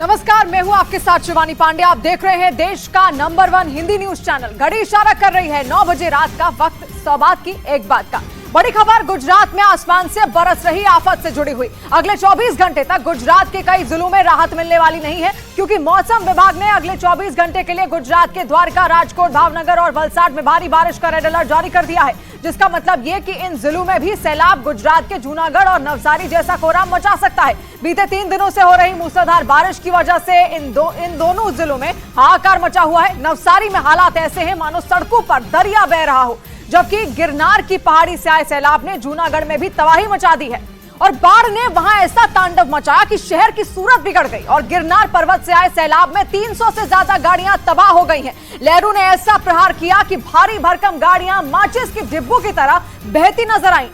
नमस्कार, मैं हूं आपके साथ शिवानी पांडे। आप देख रहे हैं देश का नंबर 1 हिंदी न्यूज चैनल। घड़ी इशारा कर रही है 9 बजे रात का, वक्त 100 बात की एक बात का। बड़ी खबर गुजरात में आसमान से बरस रही आफत से जुड़ी हुई। अगले 24 घंटे तक गुजरात के कई जिलों में राहत मिलने वाली नहीं है, क्योंकि मौसम विभाग ने अगले 24 घंटे के लिए गुजरात के द्वारका, राजकोट, भावनगर और वलसाड में भारी बारिश का रेड अलर्ट जारी कर दिया है। जिसका मतलब ये कि इन जिलों में भी सैलाब गुजरात के जूनागढ़ और नवसारी जैसा कोहराम मचा सकता है। बीते 3 दिनों से हो रही मूसलाधार बारिश की वजह से इन दोनों जिलों में हाहाकार मचा हुआ है। नवसारी में हालात ऐसे हैं मानो सड़कों पर दरिया बह रहा हो, जबकि गिरनार की पहाड़ी से आए सैलाब ने जूनागढ़ में भी तबाही मचा दी है और बाढ़ ने वहां ऐसा तांडव मचाया कि शहर की सूरत बिगड़ गई और गिरनार पर्वत से आए सैलाब में 300 से ज्यादा गाड़ियां तबाह हो गई हैं। लहरों ने ऐसा प्रहार किया कि भारी भरकम गाड़ियां माचिस के डिब्बों की तरह बहती नजर आईं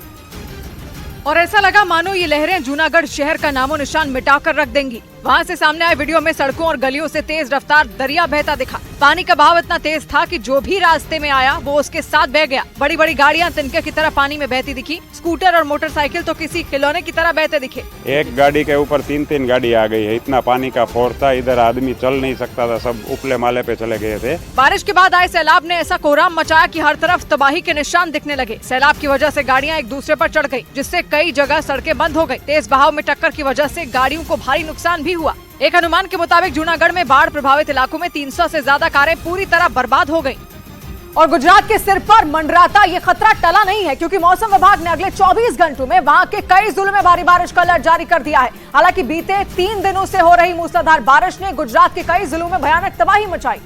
और ऐसा लगा मानो ये लहरें जूनागढ़ शहर का नामो निशान मिटाकर रख देंगी। वहां से सामने आए वीडियो में सड़कों और गलियों से तेज रफ्तार दरिया बहता दिखा। पानी का बहाव इतना तेज था कि जो भी रास्ते में आया वो उसके साथ बह गया। बड़ी बड़ी गाड़ियां तिनके की तरह पानी में बहती दिखी। स्कूटर और मोटरसाइकिल तो किसी खिलौने की तरह बहते दिखे। एक गाड़ी के ऊपर 3-3 गाड़ी आ गई है। इतना पानी का फोर्स था, इधर आदमी चल नहीं सकता था, सब उपले माले पे चले गए थे। बारिश के बाद आए सैलाब ने ऐसा कोहराम मचाया कि हर तरफ तबाही के निशान दिखने लगे। सैलाब की वजह से गाड़ियां एक दूसरे पर चढ़ गई, जिससे कई जगह सड़कें बंद हो गई। तेज बहाव में टक्कर की वजह से गाड़ियों को भारी नुकसान भी हुआ। एक अनुमान के मुताबिक जूनागढ़ में बाढ़ प्रभावित इलाकों में 300 से ज्यादा कारें पूरी तरह बर्बाद हो गईं। और गुजरात के सिर पर मंडराता ये खतरा टला नहीं है, क्योंकि मौसम विभाग ने अगले 24 घंटों में वहां के कई जिलों में भारी बारिश का अलर्ट जारी कर दिया है। हालांकि बीते 3 दिनों से हो रही मूसलाधार बारिश ने गुजरात के कई जिलों में भयानक तबाही मचाई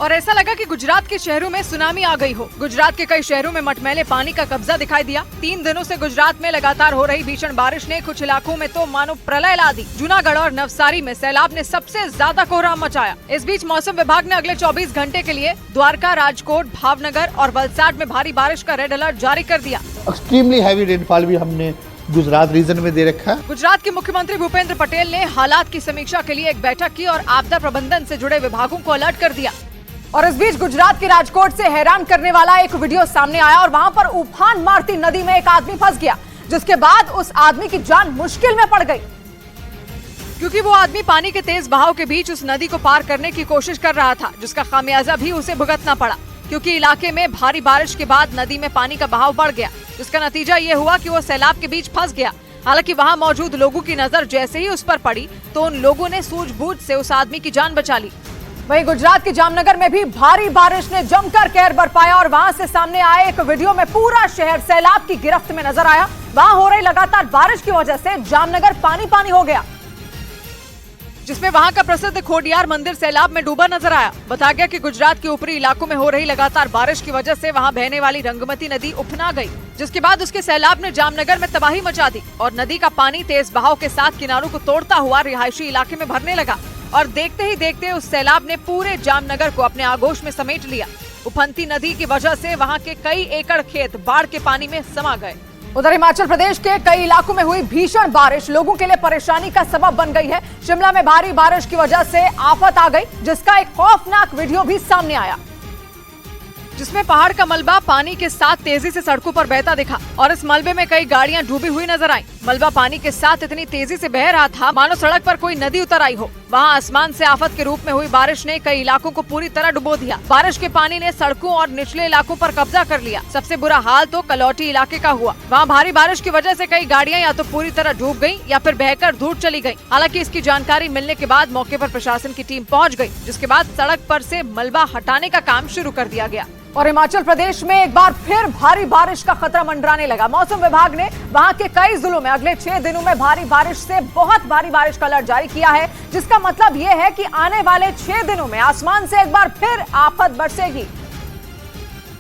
और ऐसा लगा कि गुजरात के शहरों में सुनामी आ गई हो। गुजरात के कई शहरों में मटमैले पानी का कब्जा दिखाई दिया। 3 दिनों से गुजरात में लगातार हो रही भीषण बारिश ने कुछ इलाकों में तो मानो प्रलय ला दी। जूनागढ़ और नवसारी में सैलाब ने सबसे ज्यादा कोहराम मचाया। इस बीच मौसम विभाग ने अगले 24 घंटे के लिए द्वारका, राजकोट, भावनगर और वलसाड में भारी बारिश का रेड अलर्ट जारी कर दिया। एक्सट्रीमली हैवी रेनफॉल भी हमने गुजरात रीजन में दे रखा है। गुजरात के मुख्यमंत्री भूपेंद्र पटेल ने हालात की समीक्षा के लिए एक बैठक की और आपदा प्रबंधन से जुड़े विभागों को अलर्ट कर दिया। और इस बीच गुजरात के राजकोट से हैरान करने वाला एक वीडियो सामने आया और वहां पर उफान मारती नदी में एक आदमी फंस गया, जिसके बाद उस आदमी की जान मुश्किल में पड़ गई, क्योंकि वो आदमी पानी के तेज बहाव के बीच उस नदी को पार करने की कोशिश कर रहा था, जिसका खामियाजा भी उसे भुगतना पड़ा, क्योंकि इलाके में भारी बारिश के बाद नदी में पानी का बहाव बढ़ गया, जिसका नतीजा ये हुआ कि वो सैलाब के बीच फंस गया। हालांकि वहां मौजूद लोगों की नजर जैसे ही उस पर पड़ी तो उन लोगों ने सूझबूझ से उस आदमी की जान बचा ली। वहीं गुजरात के जामनगर में भी भारी बारिश ने जमकर कहर बरपाया और वहां से सामने आए एक वीडियो में पूरा शहर सैलाब की गिरफ्त में नजर आया। वहां हो रही लगातार बारिश की वजह से जामनगर पानी पानी हो गया, जिसमें वहां का प्रसिद्ध खोडियार मंदिर सैलाब में डूबा नजर आया। बताया गया कि गुजरात के ऊपरी इलाकों में हो रही लगातार बारिश की वजह से वहां बहने वाली रंगमती नदी उफना गई, जिसके बाद उसके सैलाब ने जामनगर में तबाही मचा दी और नदी का पानी तेज बहाव के साथ किनारों को तोड़ता हुआ रिहायशी इलाके में भरने लगा और देखते ही देखते उस सैलाब ने पूरे जामनगर को अपने आगोश में समेट लिया। उफनती नदी की वजह से वहां के कई एकड़ खेत बाढ़ के पानी में समा गए। उधर हिमाचल प्रदेश के कई इलाकों में हुई भीषण बारिश लोगों के लिए परेशानी का सबब बन गई है। शिमला में भारी बारिश की वजह से आफत आ गई, जिसका एक खौफनाक वीडियो भी सामने आया, जिसमें पहाड़ का मलबा पानी के साथ तेजी से सड़कों पर बहता दिखा और इस मलबे में कई गाड़ियां डूबी हुई नजर आईं। मलबा पानी के साथ इतनी तेजी से बह रहा था मानो सड़क पर कोई नदी उतर आई हो। वहां आसमान से आफत के रूप में हुई बारिश ने कई इलाकों को पूरी तरह डुबो दिया। बारिश के पानी ने सड़कों और निचले इलाकों पर कब्जा कर लिया। सबसे बुरा हाल तो कलौटी इलाके का हुआ। वहाँ भारी बारिश की वजह से कई गाड़ियां या तो पूरी तरह डूब गयी या फिर बहकर दूर चली गयी। हालांकि इसकी जानकारी मिलने के बाद मौके पर प्रशासन की टीम पहुँच गयी, जिसके बाद सड़क पर से मलबा हटाने का काम शुरू कर दिया गया। और हिमाचल प्रदेश में एक बार फिर भारी बारिश का खतरा मंडराने लगा। मौसम विभाग ने वहां के कई जिलों में अगले 6 दिनों में भारी बारिश से बहुत भारी बारिश का अलर्ट जारी किया है, जिसका मतलब ये है कि आने वाले 6 दिनों में आसमान से एक बार फिर आफत बरसेगी।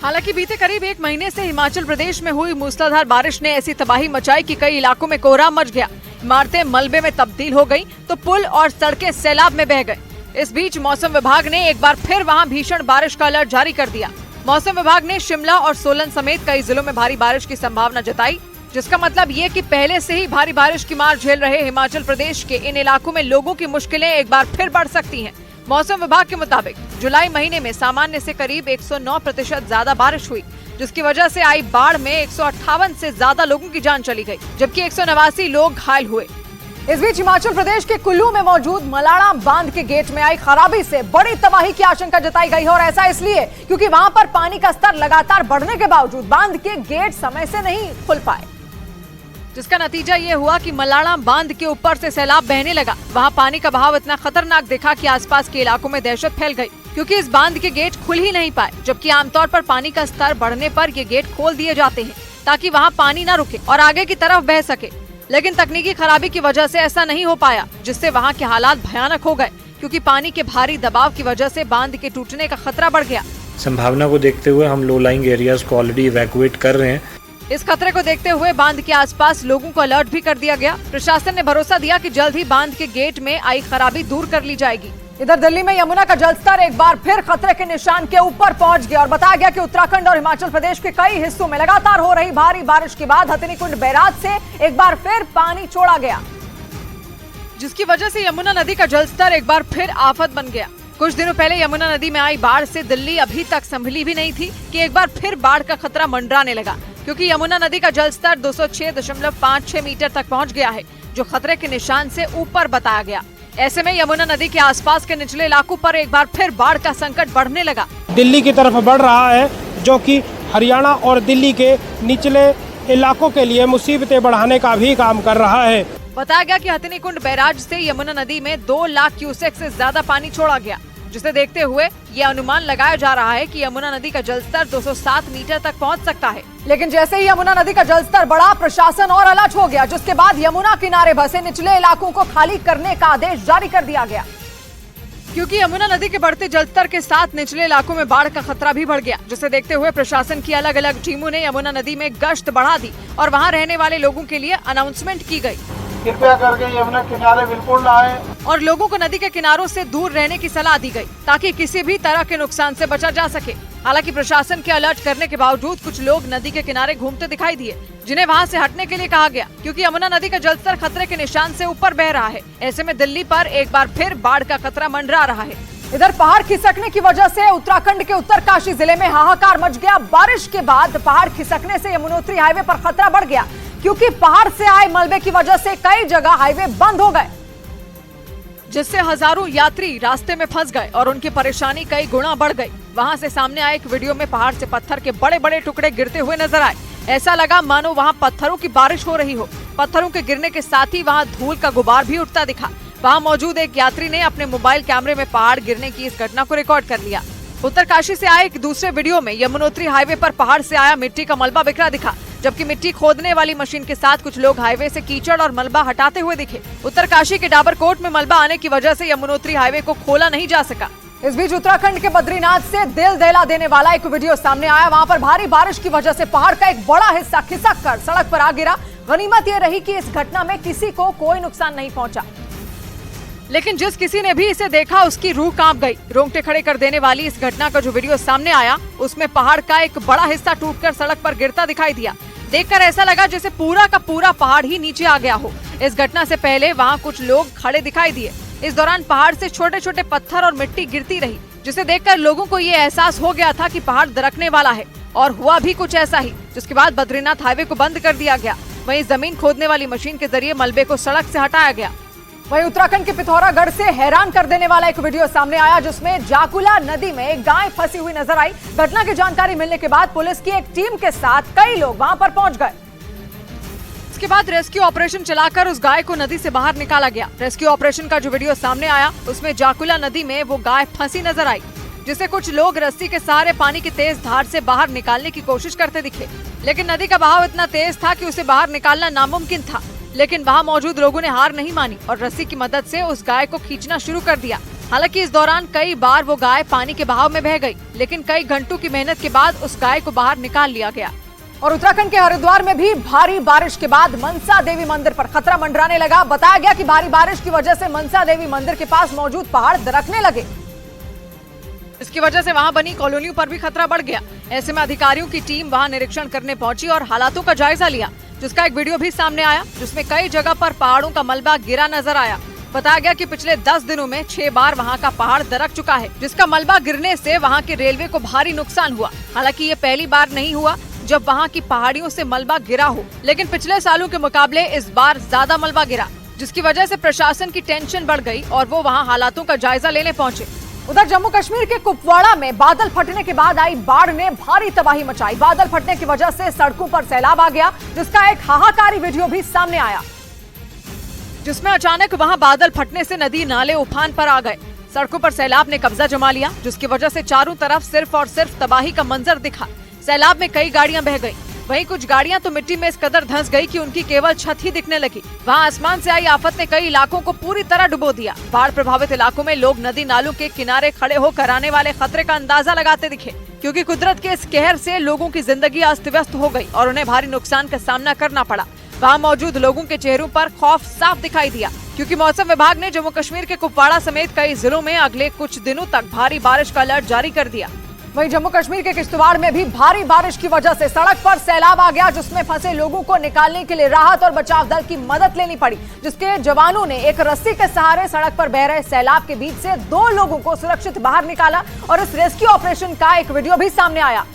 हालांकि बीते करीब 1 महीने से हिमाचल प्रदेश में हुई मूसलाधार बारिश ने ऐसी तबाही मचाई कि कई इलाकों में कोहराम मच गया। इमारतें मलबे में तब्दील हो गई तो पुल और सड़कें सैलाब में बह गए। इस बीच मौसम विभाग ने एक बार फिर वहां भीषण बारिश का अलर्ट जारी कर दिया। मौसम विभाग ने शिमला और सोलन समेत कई जिलों में भारी बारिश की संभावना जताई, जिसका मतलब ये कि पहले से ही भारी बारिश की मार झेल रहे हिमाचल प्रदेश के इन इलाकों में लोगों की मुश्किलें एक बार फिर बढ़ सकती हैं। मौसम विभाग के मुताबिक जुलाई महीने में सामान्य से करीब 109% ज्यादा बारिश हुई, जिसकी वजह से आई बाढ़ में 158 से ज्यादा लोगों की जान चली गई, जबकि 189 लोग घायल हुए। इस बीच हिमाचल प्रदेश के कुल्लू में मौजूद मलाड़ा बांध के गेट में आई खराबी से बड़ी तबाही की आशंका जताई गई है और ऐसा इसलिए क्योंकि वहां पर पानी का स्तर लगातार बढ़ने के बावजूद बांध के गेट समय से नहीं खुल पाए, जिसका नतीजा ये हुआ कि मलाड़ा बांध के ऊपर से सैलाब बहने लगा। वहां पानी का बहाव इतना खतरनाक दिखा कि आसपास के इलाकों में दहशत फैल गई, क्योंकि इस बांध के गेट खुल ही नहीं पाए, जबकि आमतौर पर पानी का स्तर बढ़ने पर ये गेट खोल दिए जाते हैं ताकि वहां पानी न रुके और आगे की तरफ बह सके। लेकिन तकनीकी खराबी की वजह से ऐसा नहीं हो पाया, जिससे वहां के हालात भयानक हो गए, क्योंकि पानी के भारी दबाव की वजह से बांध के टूटने का खतरा बढ़ गया। संभावना को देखते हुए हम लो लाइंग एरियाज को ऑलरेडी इवैक्यूएट कर रहे हैं। इस खतरे को देखते हुए बांध के आसपास लोगों को अलर्ट भी कर दिया गया। प्रशासन ने भरोसा दिया कि जल्द ही बांध के गेट में आई खराबी दूर कर ली जाएगी। इधर दिल्ली में यमुना का जलस्तर एक बार फिर खतरे के निशान के ऊपर पहुंच गया और बताया गया कि उत्तराखंड और हिमाचल प्रदेश के कई हिस्सों में लगातार हो रही भारी बारिश के बाद हथिनीकुंड बैराज से एक बार फिर पानी छोड़ा गया, जिसकी वजह से यमुना नदी का जलस्तर एक बार फिर आफत बन गया। कुछ दिनों पहले यमुना नदी में आई बाढ़ से दिल्ली अभी तक संभली भी नहीं थी कि एक बार फिर बाढ़ का खतरा मंडराने लगा, क्योंकि यमुना नदी का जलस्तर 206.56 मीटर तक पहुंच गया है, जो खतरे के निशान से ऊपर बताया गया। ऐसे में यमुना नदी के आसपास के निचले इलाकों पर एक बार फिर बाढ़ का संकट बढ़ने लगा। दिल्ली की तरफ बढ़ रहा है, जो कि हरियाणा और दिल्ली के निचले इलाकों के लिए मुसीबतें बढ़ाने का भी काम कर रहा है। बताया गया कि हथिनीकुंड बैराज से यमुना नदी में 2 लाख क्यूसेक से ज्यादा पानी छोड़ा गया, जिसे देखते हुए ये अनुमान लगाया जा रहा है कि यमुना नदी का जलस्तर 207 मीटर तक पहुंच सकता है। लेकिन जैसे ही यमुना नदी का जलस्तर बढ़ा, प्रशासन और अलर्ट हो गया, जिसके बाद यमुना किनारे बसे निचले इलाकों को खाली करने का आदेश जारी कर दिया गया, क्योंकि यमुना नदी के बढ़ते जलस्तर के साथ निचले इलाकों में बाढ़ का खतरा भी बढ़ गया, जिसे देखते हुए प्रशासन की अलग अलग टीमों ने यमुना नदी में गश्त बढ़ा दी और वहाँ रहने वाले लोगों के लिए अनाउंसमेंट की गई, कृपया करके यमुना किनारे बिल्कुल न आए और लोगों को नदी के किनारों से दूर रहने की सलाह दी गई, ताकि किसी भी तरह के नुकसान से बचा जा सके। हालांकि प्रशासन के अलर्ट करने के बावजूद कुछ लोग नदी के किनारे घूमते दिखाई दिए, जिन्हें वहां से हटने के लिए कहा गया, क्योंकि यमुना नदी का जलस्तर खतरे के निशान से ऊपर बह रहा है। ऐसे में दिल्ली पर एक बार फिर बाढ़ का खतरा मंडरा रहा है। इधर पहाड़ खिसकने की वजह से उत्तराखंड के उत्तरकाशी जिले में हाहाकार मच गया। बारिश के बाद पहाड़ खिसकने से यमुनोत्री हाईवे पर खतरा बढ़ गया, क्योंकि पहाड़ से आए मलबे की वजह से कई जगह हाईवे बंद हो गए, जिससे हजारों यात्री रास्ते में फंस गए और उनकी परेशानी कई गुना बढ़ गई। वहां से सामने आए एक वीडियो में पहाड़ से पत्थर के बड़े बड़े टुकड़े गिरते हुए नजर आए। ऐसा लगा मानो वहां पत्थरों की बारिश हो रही हो। पत्थरों के गिरने के साथ ही वहां धूल का गुबार भी उठता दिखा। वहां मौजूद एक यात्री ने अपने मोबाइल कैमरे में पहाड़ गिरने की इस घटना को रिकॉर्ड कर लिया। उत्तरकाशी से आए एक दूसरे वीडियो में यमुनोत्री हाईवे पर पहाड़ से आया मिट्टी का मलबा बिखरा दिखा, जबकि मिट्टी खोदने वाली मशीन के साथ कुछ लोग हाईवे से कीचड़ और मलबा हटाते हुए दिखे। उत्तरकाशी के डाबरकोट में मलबा आने की वजह से यमुनोत्री हाईवे को खोला नहीं जा सका। इस बीच उत्तराखंड के बद्रीनाथ से दिल दहला देने वाला एक वीडियो सामने आया। वहां पर भारी बारिश की वजह से पहाड़ का एक बड़ा हिस्सा खिसक कर सड़क पर आ गिरा। गनीमत यह रही कि इस घटना में किसी को कोई नुकसान नहीं पहुंचा, लेकिन जिस किसी ने भी इसे देखा उसकी रूह कांप गई। रोंगटे खड़े कर देने वाली इस घटना का जो वीडियो सामने आया, उसमें पहाड़ का एक बड़ा हिस्सा टूटकर सड़क पर गिरता दिखाई दिया। देखकर ऐसा लगा जैसे पूरा का पूरा पहाड़ ही नीचे आ गया हो। इस घटना से पहले वहां कुछ लोग खड़े दिखाई दिए। इस दौरान पहाड़ से छोटे छोटे पत्थर और मिट्टी गिरती रही, जिसे देखकर लोगों को ये एहसास हो गया था कि पहाड़ दरकने वाला है, और हुआ भी कुछ ऐसा ही, जिसके बाद बद्रीनाथ हाईवे को बंद कर दिया गया। वहीं जमीन खोदने वाली मशीन के जरिए मलबे को सड़क से हटाया गया। वहीं उत्तराखंड के पिथौरागढ़ से हैरान कर देने वाला एक वीडियो सामने आया, जिसमें जाकुला नदी में एक गाय फंसी हुई नजर आई। घटना की जानकारी मिलने के बाद पुलिस की एक टीम के साथ कई लोग वहां पर पहुंच गए। इसके बाद रेस्क्यू ऑपरेशन चलाकर उस गाय को नदी से बाहर निकाला गया। रेस्क्यू ऑपरेशन का जो वीडियो सामने आया, उसमें जाकुला नदी में वो गाय फंसी नजर आई, जिसे कुछ लोग रस्सी के सहारे पानी की तेज धार से बाहर निकालने की कोशिश करते दिखे। लेकिन नदी का बहाव इतना तेज था कि उसे बाहर निकालना नामुमकिन था। लेकिन वहां मौजूद लोगों ने हार नहीं मानी और रस्सी की मदद से उस गाय को खींचना शुरू कर दिया। हालांकि इस दौरान कई बार वो गाय पानी के बहाव में बह गई, लेकिन कई घंटों की मेहनत के बाद उस गाय को बाहर निकाल लिया गया। और उत्तराखंड के हरिद्वार में भी भारी बारिश के बाद मनसा देवी मंदिर पर खतरा मंडराने लगा। बताया गया कि भारी बारिश की वजह से मनसा देवी मंदिर के पास मौजूद पहाड़ दरकने लगे। इसकी वजह से वहां बनी कॉलोनियों पर भी खतरा बढ़ गया। ऐसे में अधिकारियों की टीम वहां निरीक्षण करने पहुंची और हालातों का जायजा लिया, जिसका एक वीडियो भी सामने आया, जिसमें कई जगह पर पहाड़ों का मलबा गिरा नजर आया। बताया गया कि पिछले 10 दिनों में 6 बार वहां का पहाड़ दरक चुका है, जिसका मलबा गिरने से वहां के रेलवे को भारी नुकसान हुआ। हालांकि ये पहली बार नहीं हुआ जब वहां की पहाड़ियों से मलबा गिरा हो, लेकिन पिछले सालों के मुकाबले इस बार ज्यादा मलबा गिरा, जिसकी वजह से प्रशासन की टेंशन बढ़ गई और वो वहां हालातों का जायजा लेने पहुंचे। उधर जम्मू कश्मीर के कुपवाड़ा में बादल फटने के बाद आई बाढ़ ने भारी तबाही मचाई। बादल फटने की वजह से सड़कों पर सैलाब आ गया, जिसका एक हाहाकारी वीडियो भी सामने आया, जिसमें अचानक वहां बादल फटने से नदी नाले उफान पर आ गए। सड़कों पर सैलाब ने कब्जा जमा लिया, जिसकी वजह से चारों तरफ सिर्फ और सिर्फ तबाही का मंजर दिखा। सैलाब में कई गाड़ियां बह गईं, वहीं कुछ गाड़ियां तो मिट्टी में इस कदर धंस गई कि उनकी केवल छत ही दिखने लगी। वहां आसमान से आई आफत ने कई इलाकों को पूरी तरह डुबो दिया। बाढ़ प्रभावित इलाकों में लोग नदी नालों के किनारे खड़े होकर आने वाले खतरे का अंदाजा लगाते दिखे, क्योंकि कुदरत के इस कहर से लोगों की जिंदगी अस्त व्यस्त हो गई और उन्हें भारी नुकसान का सामना करना पड़ा। वहां मौजूद लोगों के चेहरों पर खौफ साफ दिखाई दिया, क्योंकि मौसम विभाग ने जम्मू कश्मीर के कुपवाड़ा समेत कई जिलों में अगले कुछ दिनों तक भारी बारिश का अलर्ट जारी कर दिया। वहीं जम्मू कश्मीर के किश्तवाड़ में भी भारी बारिश की वजह से सड़क पर सैलाब आ गया, जिसमें फंसे लोगों को निकालने के लिए राहत और बचाव दल की मदद लेनी पड़ी, जिसके जवानों ने एक रस्सी के सहारे सड़क पर बह रहे सैलाब के बीच से 2 लोगों को सुरक्षित बाहर निकाला और इस रेस्क्यू ऑपरेशन का एक वीडियो भी सामने आया,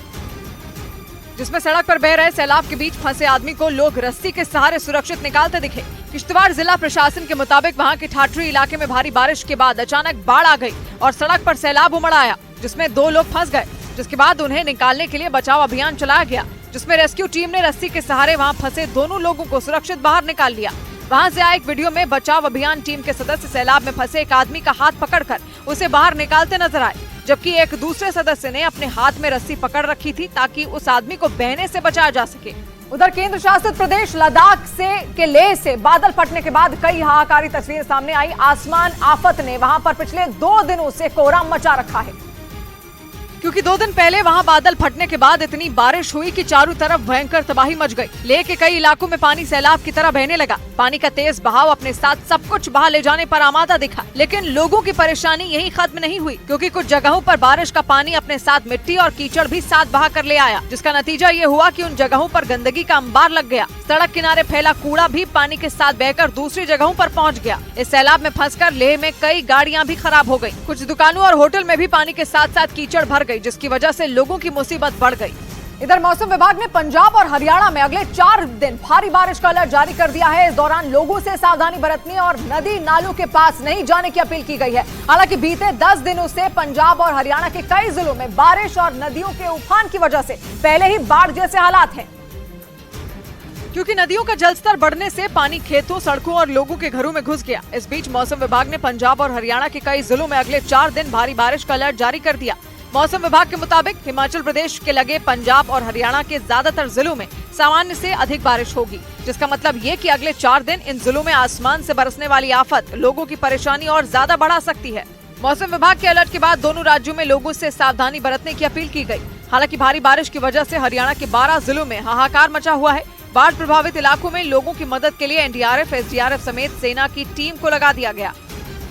जिसमें सड़क पर बह रहे सैलाब के बीच फंसे आदमी को लोग रस्सी के सहारे सुरक्षित निकालते दिखे। किश्तवाड़ जिला प्रशासन के मुताबिक वहां के ठाठरी इलाके में भारी बारिश के बाद अचानक बाढ़ आ गई और सड़क पर सैलाब उमड़ आया, जिसमें 2 लोग फंस गए, जिसके बाद उन्हें निकालने के लिए बचाव अभियान चलाया गया, जिसमें रेस्क्यू टीम ने रस्सी के सहारे वहां फंसे दोनों लोगों को सुरक्षित बाहर निकाल लिया। वहां से आए एक वीडियो में बचाव अभियान टीम के सदस्य सैलाब में फंसे एक आदमी का हाथ पकड़कर उसे बाहर निकालते नजर आए, जबकि एक दूसरे सदस्य ने अपने हाथ में रस्सी पकड़ रखी थी ताकि उस आदमी को बहने से बचाया जा सके। उधर केंद्र शासित प्रदेश लद्दाख के लेह से बादल फटने के बाद कई हाहाकारी तस्वीरें सामने आई। आसमान आफत ने वहां पर पिछले 2 दिनों से कोहराम मचा रखा है, क्योंकि 2 दिन पहले वहां बादल फटने के बाद इतनी बारिश हुई कि चारों तरफ भयंकर तबाही मच गई। लेह के कई इलाकों में पानी सैलाब की तरह बहने लगा। पानी का तेज बहाव अपने साथ सब कुछ बहा ले जाने पर आमादा दिखा, लेकिन लोगों की परेशानी यही खत्म नहीं हुई, क्योंकि कुछ जगहों पर बारिश का पानी अपने साथ मिट्टी और कीचड़ भी साथ बहा कर ले आया, जिसका नतीजा ये हुआ कि उन जगहों पर गंदगी का अंबार लग गया। सड़क किनारे फैला कूड़ा भी पानी के साथ बहकर दूसरी जगहों पर पहुंच गया। इस सैलाब में फंसकर लेह में कई गाड़ियां भी खराब हो गई। कुछ दुकानों और होटल में भी पानी के साथ साथ कीचड़ भर गई, जिसकी वजह से लोगों की मुसीबत बढ़ गई। इधर मौसम विभाग ने पंजाब और हरियाणा में अगले 4 दिन भारी बारिश का अलर्ट जारी कर दिया है। इस दौरान लोगों से सावधानी बरतने और नदी नालों के पास नहीं जाने की अपील की गई है। हालांकि बीते 10 दिनों से पंजाब और हरियाणा के कई जिलों में बारिश और नदियों के उफान की वजह से पहले ही बाढ़ जैसे हालात हैं, क्योंकि नदियों का जलस्तर बढ़ने से पानी खेतों, सड़कों और लोगों के घरों में घुस गया। इस बीच मौसम विभाग ने पंजाब और हरियाणा के कई जिलों में अगले 4 दिन भारी बारिश का अलर्ट जारी कर दिया। मौसम विभाग के मुताबिक हिमाचल प्रदेश के लगे पंजाब और हरियाणा के ज्यादातर जिलों में सामान्य से अधिक बारिश होगी, जिसका मतलब ये कि अगले 4 दिन इन जिलों में आसमान से बरसने वाली आफत लोगों की परेशानी और ज्यादा बढ़ा सकती है। मौसम विभाग के अलर्ट के बाद दोनों राज्यों में लोगों से सावधानी बरतने की अपील की गई। हालांकि भारी बारिश की वजह से हरियाणा के 12 जिलों में हाहाकार मचा हुआ है। बाढ़ प्रभावित इलाकों में लोगों की मदद के लिए एनडीआरएफ, एसडीआरएफ समेत सेना की टीम को लगा दिया गया।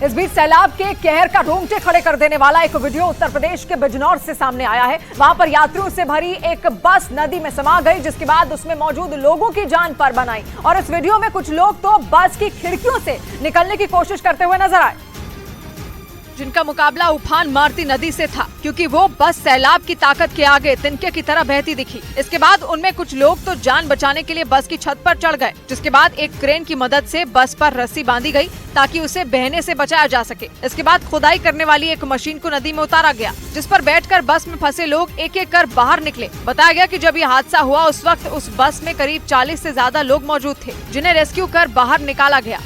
इस बीच सैलाब के कहर का रोंगटे खड़े कर देने वाला एक वीडियो उत्तर प्रदेश के बिजनौर से सामने आया है। वहां पर यात्रियों से भरी एक बस नदी में समा गई, जिसके बाद उसमें मौजूद लोगों की जान पर बन आई और इस वीडियो में कुछ लोग तो बस की खिड़कियों से निकलने की कोशिश करते हुए नजर आए, जिनका मुकाबला उफान मारती नदी से था, क्योंकि वो बस सैलाब की ताकत के आगे तिनके की तरह बहती दिखी। इसके बाद उनमें कुछ लोग तो जान बचाने के लिए बस की छत पर चढ़ गए, जिसके बाद एक क्रेन की मदद से बस पर रस्सी बांधी गई ताकि उसे बहने से बचाया जा सके। इसके बाद खुदाई करने वाली एक मशीन को नदी में उतारा गया, जिस पर बैठकर बस में फंसे लोग एक एक कर बाहर निकले। बताया गया कि जब ये हादसा हुआ उस वक्त उस बस में करीब 40 से ज्यादा लोग मौजूद थे, जिन्हें रेस्क्यू कर बाहर निकाला गया।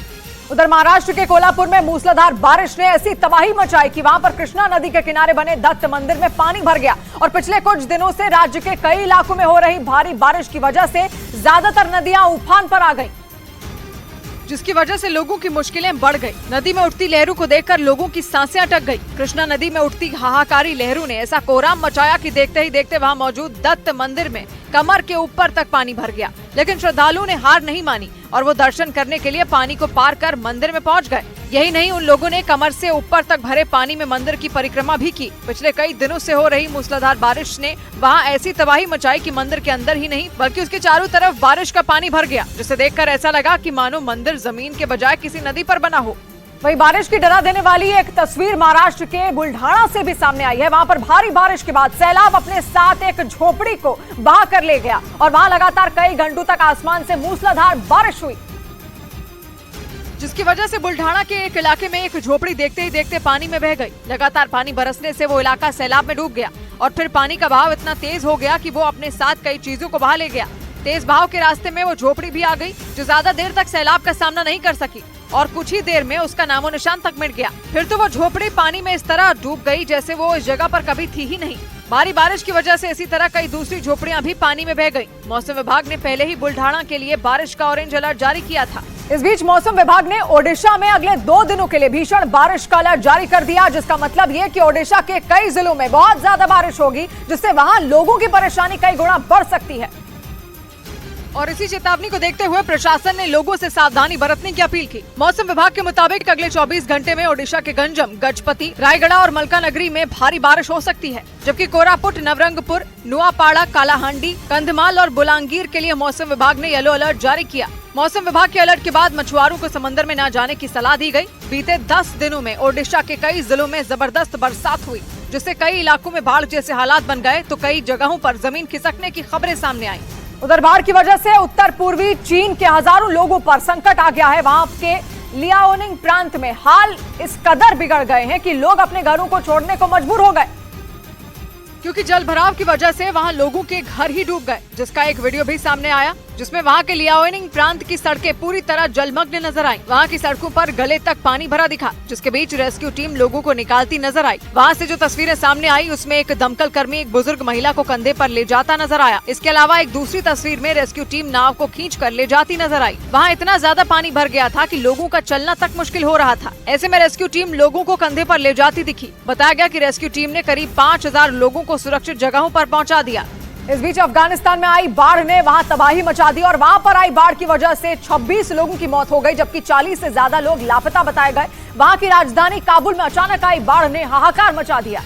उधर महाराष्ट्र के कोल्हापुर में मूसलाधार बारिश ने ऐसी तबाही मचाई कि वहां पर कृष्णा नदी के किनारे बने दत्त मंदिर में पानी भर गया और पिछले कुछ दिनों से राज्य के कई इलाकों में हो रही भारी बारिश की वजह से ज्यादातर नदियां उफान पर आ गईं, जिसकी वजह से लोगों की मुश्किलें बढ़ गई। नदी में उठती लहरों को देखकर लोगों की सांसें अटक गई। कृष्णा नदी में उठती हाहाकारी लहरों ने ऐसा कोहराम मचाया कि देखते ही देखते वहां मौजूद दत्त मंदिर में कमर के ऊपर तक पानी भर गया। लेकिन श्रद्धालुओं ने हार नहीं मानी और वो दर्शन करने के लिए पानी को पार कर मंदिर में पहुंच गए। यही नहीं, उन लोगों ने कमर से ऊपर तक भरे पानी में मंदिर की परिक्रमा भी की। पिछले कई दिनों से हो रही मूसलाधार बारिश ने वहां ऐसी तबाही मचाई कि मंदिर के अंदर ही नहीं बल्कि उसके चारों तरफ बारिश का पानी भर गया, जिसे देखकर ऐसा लगा कि मानो मंदिर जमीन के बजाय किसी नदी पर बना हो। वही बारिश की डरा देने वाली एक तस्वीर महाराष्ट्र के बुल्ढाना से भी सामने आई है। वहां पर भारी बारिश के बाद सैलाब अपने साथ एक झोपड़ी को बहा कर ले गया और वहां लगातार कई घंटों तक आसमान से मूसलाधार बारिश हुई, जिसकी वजह से बुल्ढाना के एक इलाके में एक झोपड़ी देखते ही देखते पानी में बह गई। लगातार पानी बरसने से वो इलाका सैलाब में डूब गया और फिर पानी का बहाव इतना तेज हो गया कि वो अपने साथ कई चीजों को बहा ले गया। तेज बहाव के रास्ते में वो झोपड़ी भी आ गई, जो ज्यादा देर तक सैलाब का सामना नहीं कर सकी और कुछ ही देर में उसका नामो निशान तक मिट गया। फिर तो वो झोपड़ी पानी में इस तरह डूब गई जैसे वो इस जगह पर कभी थी ही नहीं। भारी बारिश की वजह से इसी तरह कई दूसरी झोपड़ियां भी पानी में बह गई। मौसम विभाग ने पहले ही बुल्ढाना के लिए बारिश का ऑरेंज अलर्ट जारी किया था। इस बीच मौसम विभाग ने ओडिशा में अगले 2 दिनों के लिए भीषण बारिश का अलर्ट जारी कर दिया, जिसका मतलब ये कि ओडिशा के कई जिलों में बहुत ज्यादा बारिश होगी, जिससे वहां लोगों की परेशानी कई गुना बढ़ सकती है। और इसी चेतावनी को देखते हुए प्रशासन ने लोगों से सावधानी बरतने की अपील की। मौसम विभाग के मुताबिक अगले 24 घंटे में ओडिशा के गंजम, गजपति, रायगढ़ और मलकानगिरी में भारी बारिश हो सकती है, जबकि कोरापुट, नवरंगपुर, नुआपाड़ा, कालाहांडी, कंधमाल और बुलांगीर के लिए मौसम विभाग ने येलो अलर्ट जारी किया। मौसम विभाग के अलर्ट के बाद मछुआरों को समंदर में न जाने की सलाह दी गई। बीते 10 दिनों में ओडिशा के कई जिलों में जबरदस्त बरसात हुई, जिससे कई इलाकों में बाढ़ जैसे हालात बन गए तो कई जगहों पर जमीन खिसकने की खबरें सामने आई। उधर बाढ़ की वजह से उत्तर पूर्वी चीन के हजारों लोगों पर संकट आ गया है। वहां के लियाओनिंग प्रांत में हाल इस कदर बिगड़ गए हैं कि लोग अपने घरों को छोड़ने को मजबूर हो गए, क्योंकि जल भराव की वजह से वहां लोगों के घर ही डूब गए, जिसका एक वीडियो भी सामने आया, जिसमें वहां के लियाओनिंग प्रांत की सड़कें पूरी तरह जलमग्न नजर आई। वहां की सड़कों पर गले तक पानी भरा दिखा, जिसके बीच रेस्क्यू टीम लोगों को निकालती नजर आई। वहां से जो तस्वीरें सामने आई उसमें एक दमकल कर्मी एक बुजुर्ग महिला को कंधे पर ले जाता नजर आया। इसके अलावा एक दूसरी तस्वीर में रेस्क्यू टीम नाव को खींच कर ले जाती नजर आई। वहाँ इतना ज्यादा पानी भर गया था कि लोगों का चलना तक मुश्किल हो रहा था। ऐसे में रेस्क्यू टीम लोगों को कंधे पर ले जाती दिखी। बताया गया कि रेस्क्यू टीम ने करीब 5000 लोगों को सुरक्षित जगहों पर पहुंचा दिया। इस बीच अफगानिस्तान में आई बाढ़ ने वहां तबाही मचा दी और वहां पर आई बाढ़ की वजह से 26 लोगों की मौत हो गई, जबकि 40 से ज्यादा लोग लापता बताए गए। वहां की राजधानी काबुल में अचानक आई बाढ़ ने हाहाकार मचा दिया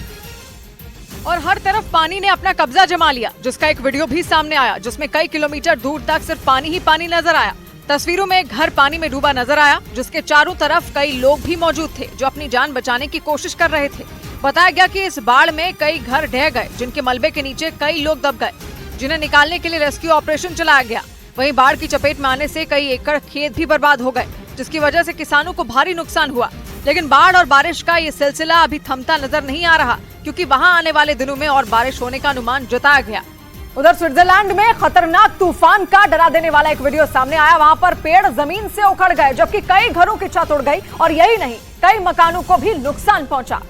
और हर तरफ पानी ने अपना कब्जा जमा लिया, जिसका एक वीडियो भी सामने आया, जिसमें कई किलोमीटर दूर तक सिर्फ पानी ही पानी नजर आया। तस्वीरों में एक घर पानी में डूबा नजर आया, जिसके चारों तरफ कई लोग भी मौजूद थे जो अपनी जान बचाने की कोशिश कर रहे थे। बताया गया कि इस बाढ़ में कई घर ढह गए, जिनके मलबे के नीचे कई लोग दब गए, जिन्हें निकालने के लिए रेस्क्यू ऑपरेशन चलाया गया। वहीं बाढ़ की चपेट में आने से कई एकड़ खेत भी बर्बाद हो गए, जिसकी वजह से किसानों को भारी नुकसान हुआ। लेकिन बाढ़ और बारिश का ये सिलसिला अभी थमता नजर नहीं आ रहा, क्योंकि वहां आने वाले दिनों में और बारिश होने का अनुमान जताया गया। उधर स्विट्जरलैंड में खतरनाक तूफान का डरा देने वाला एक वीडियो सामने आया। वहां पर पेड़ जमीन से उखड़ गए, जबकि कई घरों की छत उड़ गई और यही नहीं, कई मकानों को भी नुकसान पहुंचा,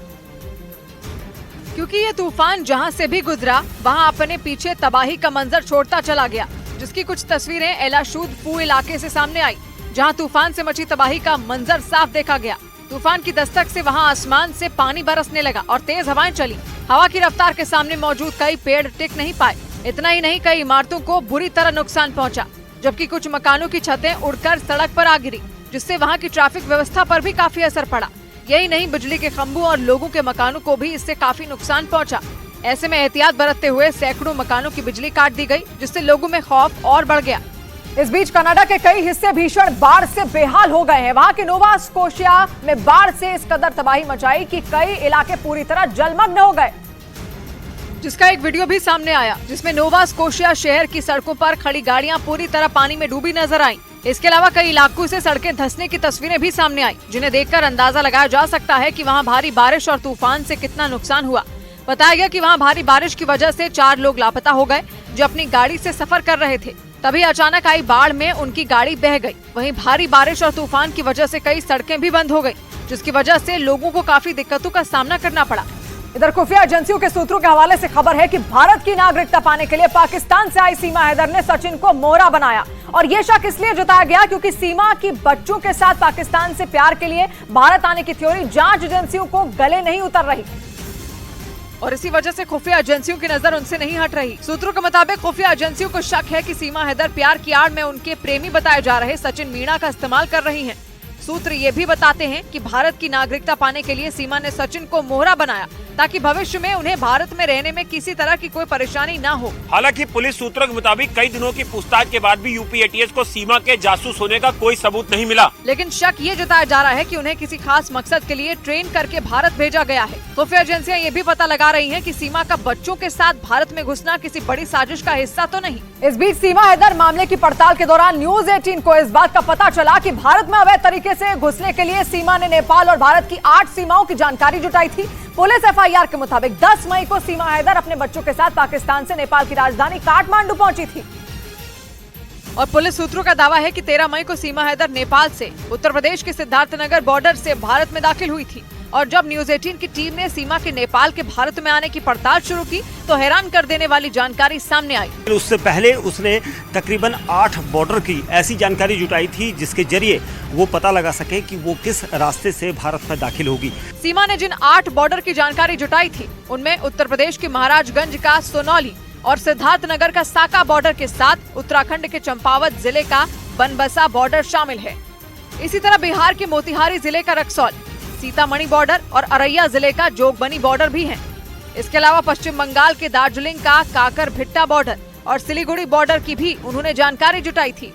क्योंकि ये तूफान जहां से भी गुजरा वहां अपने पीछे तबाही का मंजर छोड़ता चला गया, जिसकी कुछ तस्वीरें एलाशूद फू इलाके से सामने आई, जहां तूफान से मची तबाही का मंजर साफ देखा गया। तूफान की दस्तक से वहां आसमान से पानी बरसने लगा और तेज हवाएं चली। हवा की रफ्तार के सामने मौजूद कई पेड़ टिक नहीं पाए। इतना ही नहीं, कई इमारतों को बुरी तरह नुकसान पहुंचा, जबकि कुछ मकानों की छतें उड़कर सड़क पर आ गिरी, जिससे वहां की ट्रैफिक व्यवस्था पर भी काफी असर पड़ा। यही नहीं, बिजली के खंभों और लोगों के मकानों को भी इससे काफी नुकसान पहुंचा। ऐसे में एहतियात बरतते हुए सैकड़ों मकानों की बिजली काट दी गई, जिससे लोगों में खौफ और बढ़ गया। इस बीच कनाडा के कई हिस्से भीषण बाढ़ से बेहाल हो गए हैं। वहां के नोवा स्कोशिया में बाढ़ से इस कदर तबाही मचाई कि कई इलाके पूरी तरह जलमग्न हो गए, जिसका एक वीडियो भी सामने आया, जिसमें नोवा स्कोशिया शहर की सड़कों पर खड़ी गाड़ियां पूरी तरह पानी में डूबी नजर आईं। इसके अलावा कई इलाकों से सड़कें धंसने की तस्वीरें भी सामने आई, जिन्हें देखकर अंदाजा लगाया जा सकता है कि वहां भारी बारिश और तूफान से कितना नुकसान हुआ। बताया गया कि वहां भारी बारिश की वजह से 4 लोग लापता हो गए, जो अपनी गाड़ी से सफर कर रहे थे। तभी अचानक आई बाढ़ में उनकी गाड़ी बह गई। वहीं भारी बारिश और तूफान की वजह से कई सड़कें भी बंद हो गई, जिसकी वजह से लोगों को काफी दिक्कतों का सामना करना पड़ा। इधर खुफिया एजेंसियों के सूत्रों के हवाले से खबर है कि भारत की नागरिकता पाने के लिए पाकिस्तान से आई सीमा हैदर ने सचिन को मोहरा बनाया, और ये शक इसलिए जताया गया क्योंकि सीमा की बच्चों के साथ पाकिस्तान से प्यार के लिए भारत आने की थ्योरी जांच एजेंसियों को गले नहीं उतर रही, और इसी वजह से खुफिया एजेंसियों की नजर उनसे नहीं हट रही। सूत्रों के मुताबिक खुफिया एजेंसियों को शक है कि सीमा हैदर प्यार की आड़ में उनके प्रेमी बताए जा रहे सचिन मीणा का इस्तेमाल कर रही हैं। सूत्र ये भी बताते हैं कि भारत की नागरिकता पाने के लिए सीमा ने सचिन को मोहरा बनाया, ताकि भविष्य में उन्हें भारत में रहने में किसी तरह की कोई परेशानी न हो। हालांकि पुलिस सूत्रों के मुताबिक कई दिनों की पूछताछ के बाद भी यूपी एटीएस को सीमा के जासूस होने का कोई सबूत नहीं मिला, लेकिन शक ये जताया जा रहा है कि उन्हें किसी खास मकसद के लिए ट्रेन करके भारत भेजा गया है। खुफिया एजेंसियां ये भी पता लगा रही हैं कि सीमा का बच्चों के साथ भारत में घुसना किसी बड़ी साजिश का हिस्सा तो नहीं। इस बीच सीमा हैदर मामले की पड़ताल के दौरान न्यूज 18 को इस बात का पता चला कि भारत में अवैध तरीके से घुसने के लिए सीमा ने नेपाल और भारत की 8 सीमाओं की जानकारी जुटाई थी। पुलिस एफआईआर के मुताबिक 10 मई को सीमा हैदर अपने बच्चों के साथ पाकिस्तान से नेपाल की राजधानी काठमांडू पहुंची थी। और पुलिस सूत्रों का दावा है कि 13 मई को सीमा हैदर नेपाल से उत्तर प्रदेश के सिद्धार्थनगर बॉर्डर से भारत में दाखिल हुई थी। और जब न्यूज 18 की टीम ने सीमा के नेपाल के भारत में आने की पड़ताल शुरू की तो हैरान कर देने वाली जानकारी सामने आई। उससे पहले उसने तकरीबन 8 बॉर्डर की ऐसी जानकारी जुटाई थी जिसके जरिए वो पता लगा सके कि वो किस रास्ते से भारत में दाखिल होगी। सीमा ने जिन 8 बॉर्डर की जानकारी जुटाई थी उनमें उत्तर प्रदेश के महाराजगंज का सोनौली और सिद्धार्थनगर का साका बॉर्डर के साथ उत्तराखंड के चंपावत जिले का बनबसा बॉर्डर शामिल है। इसी तरह बिहार के मोतिहारी जिले का रक्सौल, सीतामढ़ी बॉर्डर और अररिया जिले का जोगबनी बॉर्डर भी हैं। इसके अलावा पश्चिम बंगाल के दार्जिलिंग का काकरभिट्टा बॉर्डर और सिलीगुड़ी बॉर्डर की भी उन्होंने जानकारी जुटाई थी।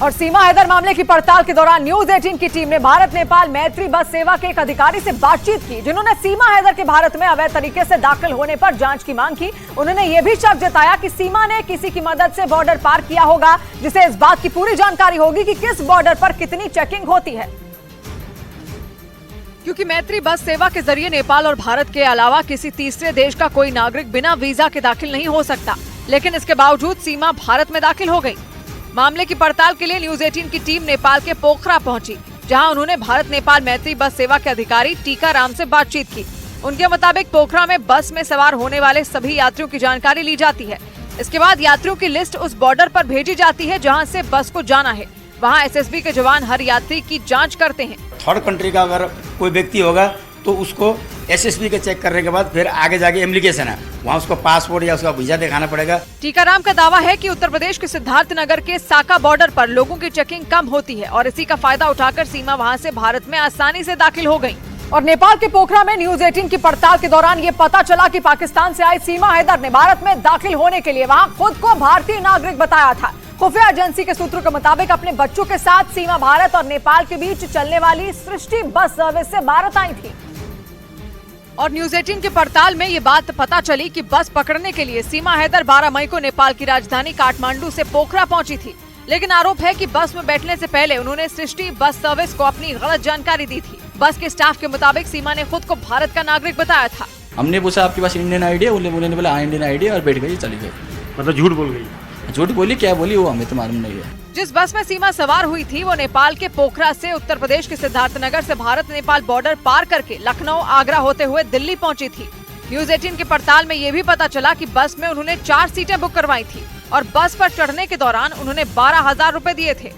और सीमा हैदर मामले की पड़ताल के दौरान न्यूज 18 की टीम ने भारत नेपाल मैत्री बस सेवा के एक अधिकारी से बातचीत की जिन्होंने सीमा हैदर के भारत में अवैध तरीके से दाखिल होने पर जांच की मांग की। उन्होंने ये भी शक जताया कि सीमा ने किसी की मदद से बॉर्डर पार किया होगा जिसे इस बात की पूरी जानकारी होगी कि किस बॉर्डर पर कितनी चेकिंग होती है। क्योंकि मैत्री बस सेवा के जरिए नेपाल और भारत के अलावा किसी तीसरे देश का कोई नागरिक बिना वीजा के दाखिल नहीं हो सकता, लेकिन इसके बावजूद सीमा भारत में दाखिल हो गई। मामले की पड़ताल के लिए न्यूज 18 की टीम नेपाल के पोखरा पहुंची, जहां उन्होंने भारत नेपाल मैत्री बस सेवा के अधिकारी टीकाराम से बातचीत की। उनके मुताबिक पोखरा में बस में सवार होने वाले सभी यात्रियों की जानकारी ली जाती है। इसके बाद यात्रियों की लिस्ट उस बॉर्डर पर भेजी जाती है जहाँ से बस को जाना है। वहाँ SSB के जवान हर यात्री की जाँच करते हैं। थर्ड कंट्री का अगर कोई व्यक्ति होगा तो उसको SSB के चेक करने के बाद फिर आगे जाके एप्लीकेशन है, वहाँ उसको पासपोर्ट या उसका वीजा दिखाना पड़ेगा। टीकाराम का दावा है कि उत्तर प्रदेश के सिद्धार्थनगर के साका बॉर्डर पर लोगों की चेकिंग कम होती है और इसी का फायदा उठाकर सीमा वहाँ से भारत में आसानी से दाखिल हो गयी। और नेपाल के पोखरा में न्यूज 18 की पड़ताल के दौरान ये पता चला कि पाकिस्तान से आई सीमा हैदर ने भारत में दाखिल होने के लिए वहाँ खुद को भारतीय नागरिक बताया था। खुफिया एजेंसी के सूत्रों के मुताबिक अपने बच्चों के साथ सीमा भारत और नेपाल के बीच चलने वाली सृष्टि बस सर्विस से भारत आई थी। और न्यूज 18 की पड़ताल में ये बात पता चली कि बस पकड़ने के लिए सीमा हैदर 12 मई को नेपाल की राजधानी काठमांडू से पोखरा पहुंची थी, लेकिन आरोप है कि बस में बैठने से पहले उन्होंने सृष्टि बस सर्विस को अपनी गलत जानकारी दी थी। बस के स्टाफ के मुताबिक सीमा ने खुद को भारत का नागरिक बताया था। हमने पूछा आपके पास इंडियन आईडी है, उन्होंने बोला हाँ इंडियन आईडी और बैठ गई, चली गई। मतलब झूठ बोल गई? झूठ बोली, क्या बोली वो हमें तो मालूम नहीं है। जिस बस में सीमा सवार हुई थी वो नेपाल के पोखरा से उत्तर प्रदेश के सिद्धार्थनगर से भारत नेपाल बॉर्डर पार करके लखनऊ आगरा होते हुए दिल्ली पहुंची थी। न्यूज 18 की पड़ताल में ये भी पता चला कि बस में उन्होंने 4 सीटें बुक करवाई थी और बस पर चढ़ने के दौरान उन्होंने 12,000 रुपए दिए थे।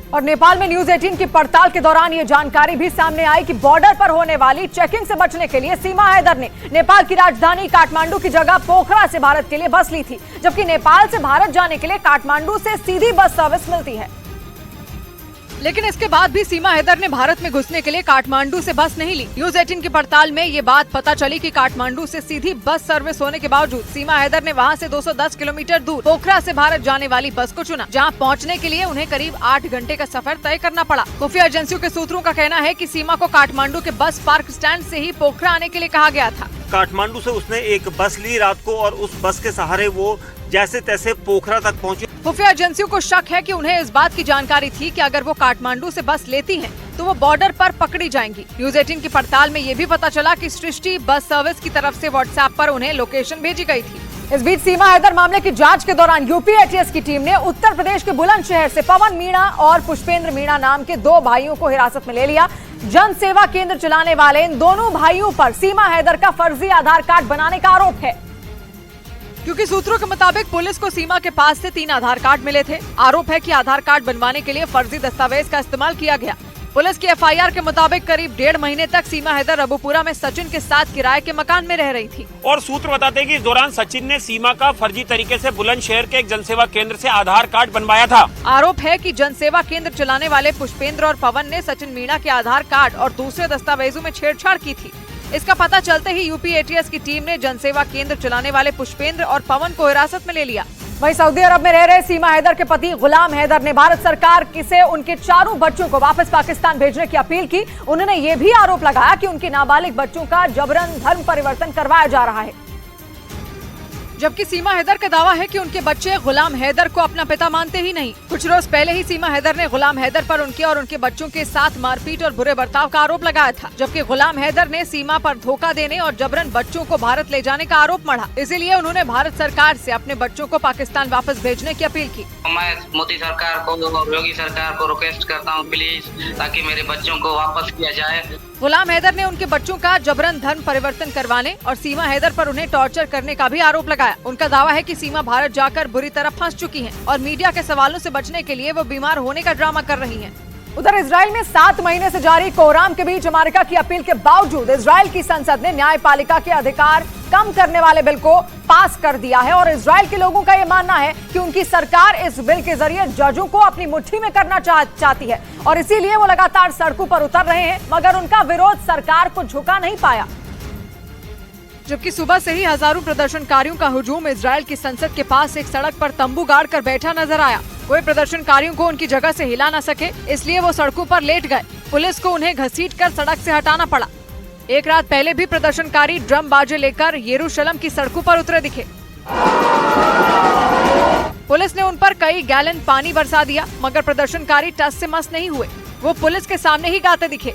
और नेपाल में न्यूज 18 की पड़ताल के दौरान ये जानकारी भी सामने आई कि बॉर्डर पर होने वाली चेकिंग से बचने के लिए सीमा हैदर ने नेपाल की राजधानी काठमांडू की जगह पोखरा से भारत के लिए बस ली थी, जबकि नेपाल से भारत जाने के लिए काठमांडू से सीधी बस सर्विस मिलती है। लेकिन इसके बाद भी सीमा हैदर ने भारत में घुसने के लिए काठमांडू से बस नहीं ली। न्यूज 18 की पड़ताल में ये बात पता चली कि काठमांडू से सीधी बस सर्विस होने के बावजूद सीमा हैदर ने वहां से 210 किलोमीटर दूर पोखरा से भारत जाने वाली बस को चुना, जहां पहुंचने के लिए उन्हें करीब 8 घंटे का सफर तय करना पड़ा। खुफिया एजेंसियों के सूत्रों का कहना है कि सीमा को काठमांडू के बस पार्क स्टैंड से ही पोखरा आने के लिए कहा गया था। काठमांडू से उसने एक बस ली रात को और उस बस के सहारे वो जैसे तैसे पोखरा तक पहुंची। खुफिया एजेंसियों को शक है कि उन्हें इस बात की जानकारी थी कि अगर वो काठमांडू से बस लेती हैं, तो वो बॉर्डर पर पकड़ी जाएंगी। न्यूज 18 की पड़ताल में ये भी पता चला कि सृष्टि बस सर्विस की तरफ से व्हाट्सएप पर उन्हें लोकेशन भेजी गई थी। इस बीच सीमा हैदर मामले की जांच के दौरान यूपी एटीएस की टीम ने उत्तर प्रदेश के बुलंदशहर से पवन मीणा और पुष्पेंद्र मीणा नाम के 2 भाइयों को हिरासत में ले लिया। जन सेवा केंद्र चलाने वाले इन दोनों भाइयों पर सीमा हैदर का फर्जी आधार कार्ड बनाने का आरोप है, क्योंकि सूत्रों के मुताबिक पुलिस को सीमा के पास से 3 आधार कार्ड मिले थे। आरोप है कि आधार कार्ड बनवाने के लिए फर्जी दस्तावेज का इस्तेमाल किया गया। पुलिस की एफआईआर के मुताबिक करीब 1.5 महीने तक सीमा हैदर अबूपुरा में सचिन के साथ किराए के मकान में रह रही थी। और सूत्र बताते हैं कि इस दौरान सचिन ने सीमा का फर्जी तरीके से बुलंदशहर के एक जनसेवा केंद्र से आधार कार्ड बनवाया था। आरोप है कि जनसेवा केंद्र चलाने वाले पुष्पेंद्र और पवन ने सचिन मीणा के आधार कार्ड और दूसरे दस्तावेजों में छेड़छाड़ की थी। इसका पता चलते ही यूपी एटीएस की टीम ने जनसेवा केंद्र चलाने वाले पुष्पेंद्र और पवन को हिरासत में ले लिया। वहीं सऊदी अरब में रह रहे सीमा हैदर के पति गुलाम हैदर ने भारत सरकार से उनके 4 बच्चों को वापस पाकिस्तान भेजने की अपील की। उन्होंने ये भी आरोप लगाया कि उनके नाबालिग बच्चों का जबरन धर्म परिवर्तन करवाया जा रहा है। जबकि सीमा हैदर का दावा है कि उनके बच्चे गुलाम हैदर को अपना पिता मानते ही नहीं। कुछ रोज पहले ही सीमा हैदर ने गुलाम हैदर पर उनके और उनके बच्चों के साथ मारपीट और बुरे बर्ताव का आरोप लगाया था, जबकि गुलाम हैदर ने सीमा पर धोखा देने और जबरन बच्चों को भारत ले जाने का आरोप मढ़ा। इसीलिए उन्होंने भारत सरकार से अपने बच्चों को पाकिस्तान वापस भेजने की अपील की। मैं मोदी सरकार को और योगी सरकार को रिक्वेस्ट करता हूँ प्लीज, ताकि मेरे बच्चों को वापस किया जाए। गुलाम हैदर ने उनके बच्चों का जबरन धर्म परिवर्तन करवाने और सीमा हैदर पर उन्हें टॉर्चर करने का भी आरोप लगाया। उनका दावा है कि सीमा भारत जाकर बुरी तरह फंस चुकी हैं और मीडिया के सवालों से बचने के लिए वो बीमार होने का ड्रामा कर रही हैं। उधर इजराइल में 7 महीने से जारी कोहराम के बीच अमेरिका की अपील के बावजूद इजराइल की संसद ने न्यायपालिका के अधिकार कम करने वाले बिल को पास कर दिया है और इजराइल के लोगों का यह मानना है कि उनकी सरकार इस बिल के जरिए जजों को अपनी मुट्ठी में करना चाहती है और इसीलिए वो लगातार सड़कों पर उतर रहे हैं, मगर उनका विरोध सरकार को झुका नहीं पाया। जबकि सुबह से ही हजारों प्रदर्शनकारियों का हुजूम इजराइल की संसद के पास एक सड़क पर तंबू गाड़ कर बैठा नजर आया। कोई प्रदर्शनकारियों को उनकी जगह से हिला न सके, इसलिए वो सड़कों पर लेट गए। पुलिस को उन्हें घसीटकर सड़क से हटाना पड़ा। एक रात पहले भी प्रदर्शनकारी ड्रम बाजे लेकर यरूशलेम की सड़कों पर उतरे दिखे। पुलिस ने उन पर कई गैलन पानी बरसा दिया, मगर प्रदर्शनकारी टस से मस नहीं हुए। वो पुलिस के सामने ही गाते दिखे।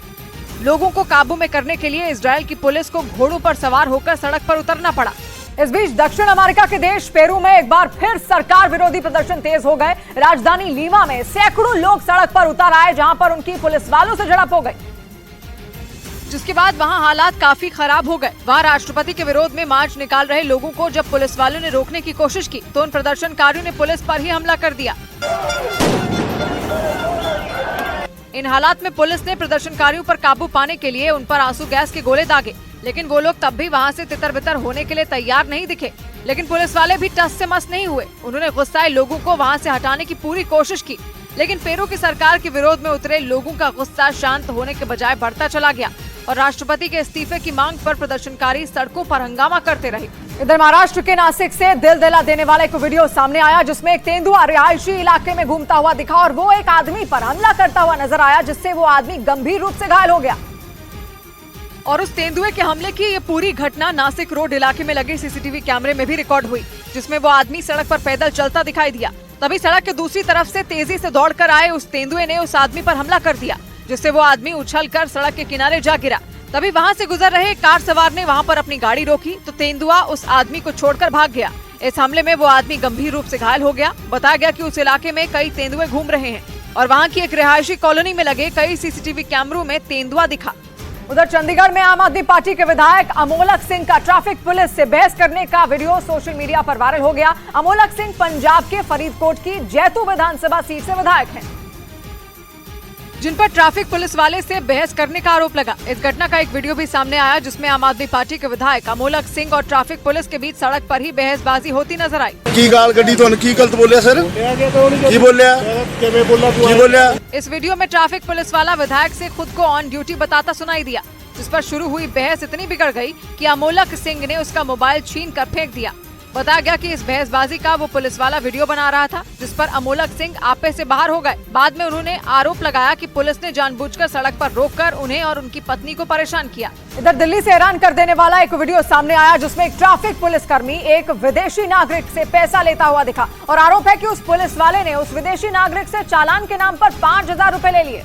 लोगों को काबू में करने के लिए इजराइल की पुलिस को घोड़ों पर सवार होकर सड़क पर उतरना पड़ा। इस बीच दक्षिण अमेरिका के देश पेरू में एक बार फिर सरकार विरोधी प्रदर्शन तेज हो गए। राजधानी लीमा में सैकड़ों लोग सड़क पर उतर आए, जहां पर उनकी पुलिस वालों से झड़प हो गई, जिसके बाद वहां हालात काफी खराब हो गए। वहां राष्ट्रपति के विरोध में मार्च निकाल रहे लोगों को जब पुलिस वालों ने रोकने की कोशिश की तो उन प्रदर्शनकारियों ने पुलिस पर ही हमला कर दिया। इन हालात में पुलिस ने प्रदर्शनकारियों पर काबू पाने के लिए उन पर आंसू गैस के गोले दागे, लेकिन वो लोग तब भी वहां से तितर बितर होने के लिए तैयार नहीं दिखे। लेकिन पुलिस वाले भी टस से मस नहीं हुए। उन्होंने गुस्साए लोगों को वहां से हटाने की पूरी कोशिश की, लेकिन पेरू की सरकार के विरोध में उतरे लोगों का गुस्सा शांत होने के बजाय बढ़ता चला गया और राष्ट्रपति के इस्तीफे की मांग पर प्रदर्शनकारी सड़कों पर हंगामा करते रहे। इधर महाराष्ट्र के नासिक से दिल दिला देने वाला एक वीडियो सामने आया, जिसमें एक तेंदुआ रिहायशी इलाके में घूमता हुआ दिखा और वो एक आदमी पर हमला करता हुआ नजर आया, जिससे वो आदमी गंभीर रूप से घायल हो गया। और उस तेंदुए के हमले की ये पूरी घटना नासिक रोड इलाके में लगे सीसीटीवी कैमरे में भी रिकॉर्ड हुई, जिसमें वो आदमी सड़क पर पैदल चलता दिखाई दिया। तभी सड़क के दूसरी तरफ से तेजी से दौड़कर आए उस तेंदुए ने उस आदमी पर हमला कर दिया, जिससे वो आदमी उछलकर सड़क के किनारे जा गिरा। तभी वहां से गुजर रहे कार सवार ने वहां पर अपनी गाड़ी रोकी तो तेंदुआ उस आदमी को छोड़कर भाग गया। इस हमले में वो आदमी गंभीर रूप से घायल हो गया। बताया गया कि उस इलाके में कई तेंदुए घूम रहे हैं और वहां की एक रिहायशी कॉलोनी में लगे कई सीसीटीवी कैमरों में तेंदुआ दिखा। उधर चंडीगढ़ में आम आदमी पार्टी के विधायक अमोलक सिंह का ट्रैफिक पुलिस से बहस करने का वीडियो सोशल मीडिया पर वायरल हो गया। अमोलक सिंह पंजाब के फरीदकोट की जैतू विधानसभा सीट से विधायक हैं, जिन पर ट्रैफिक पुलिस वाले से बहस करने का आरोप लगा। इस घटना का एक वीडियो भी सामने आया, जिसमें आम आदमी पार्टी के विधायक अमोलक सिंह और ट्रैफिक पुलिस के बीच सड़क पर ही बहसबाजी होती नजर आई। की गाल गड्डी तो की गलत बोलिया सर की बोलिया। इस वीडियो में ट्रैफिक पुलिस वाला विधायक से खुद को ऑन ड्यूटी बताता सुनाई दिया, जिस पर शुरू हुई बहस इतनी बिगड़ गई कि अमोलक सिंह ने उसका मोबाइल छीन कर फेंक दिया। बताया गया कि इस बहसबाजी का वो पुलिस वाला वीडियो बना रहा था, जिस पर अमोलक सिंह आपे से बाहर हो गए। बाद में उन्होंने आरोप लगाया कि पुलिस ने जानबूझकर सड़क पर रोककर उन्हें और उनकी पत्नी को परेशान किया। इधर दिल्ली से हैरान कर देने वाला एक वीडियो सामने आया, जिसमें एक ट्रैफिक पुलिसकर्मी एक विदेशी नागरिक से पैसा लेता हुआ दिखा और आरोप है कि उस पुलिस वाले ने उस विदेशी नागरिक से चालान के नाम पर 5,000 रुपए ले लिए।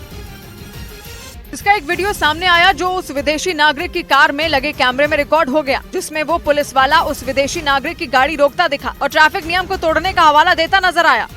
इसका एक वीडियो सामने आया जो उस विदेशी नागरिक की कार में लगे कैमरे में रिकॉर्ड हो गया, जिसमें वो पुलिस वाला उस विदेशी नागरिक की गाड़ी रोकता दिखा और ट्रैफिक नियम को तोड़ने का हवाला देता नजर आया।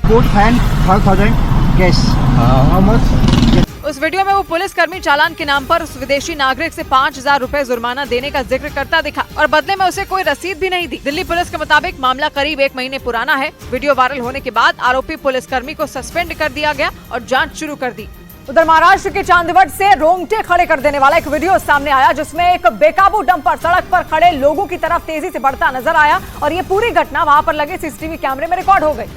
उस वीडियो में वो पुलिसकर्मी चालान के नाम पर उस विदेशी नागरिक से 5,000 रुपए जुर्माना देने का जिक्र करता दिखा और बदले में उसे कोई रसीद भी नहीं दी। दिल्ली पुलिस के मुताबिक मामला करीब 1 महीने पुराना है। वीडियो वायरल होने के बाद आरोपी पुलिसकर्मी को सस्पेंड कर दिया गया और जाँच शुरू कर दी। उधर महाराष्ट्र के चांदवड से रोंगटे खड़े कर देने वाला एक वीडियो सामने आया, जिसमें एक बेकाबू डंपर सड़क पर खड़े लोगों की तरफ तेजी से बढ़ता नजर आया और ये पूरी घटना वहां पर लगे सीसीटीवी कैमरे में रिकॉर्ड हो गई,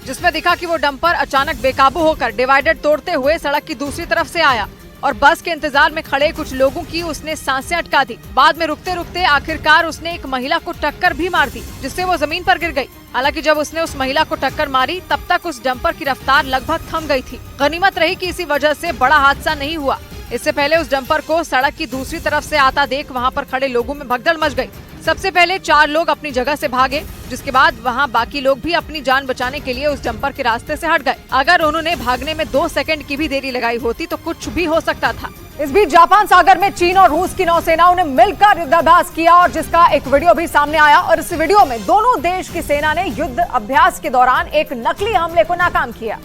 जिसमें दिखा कि वो डंपर अचानक बेकाबू होकर डिवाइडर तोड़ते हुए सड़क की दूसरी तरफ से आया और बस के इंतजार में खड़े कुछ लोगों की उसने सांसें अटका दी। बाद में रुकते रुकते आखिरकार उसने एक महिला को टक्कर भी मार दी, जिससे वो जमीन पर गिर गई। हालांकि जब उसने उस महिला को टक्कर मारी तब तक उस डंपर की रफ्तार लगभग थम गई थी। गनीमत रही कि इसी वजह से बड़ा हादसा नहीं हुआ। इससे पहले उस डंपर को सड़क की दूसरी तरफ से आता देख वहां पर खड़े लोगों में भगदड़ मच गई। सबसे पहले 4 लोग अपनी जगह से भागे, जिसके बाद वहां बाकी लोग भी अपनी जान बचाने के लिए उस डंपर के रास्ते से हट गए। अगर उन्होंने भागने में 2 सेकंड की भी देरी लगाई होती तो कुछ भी हो सकता था। इस बीच जापान सागर में चीन और रूस की नौसेनाओं ने मिलकर युद्धाभ्यास किया और जिसका एक वीडियो भी सामने आया और इस वीडियो में दोनों देश की सेना ने युद्ध अभ्यास के दौरान एक नकली हमले को नाकाम किया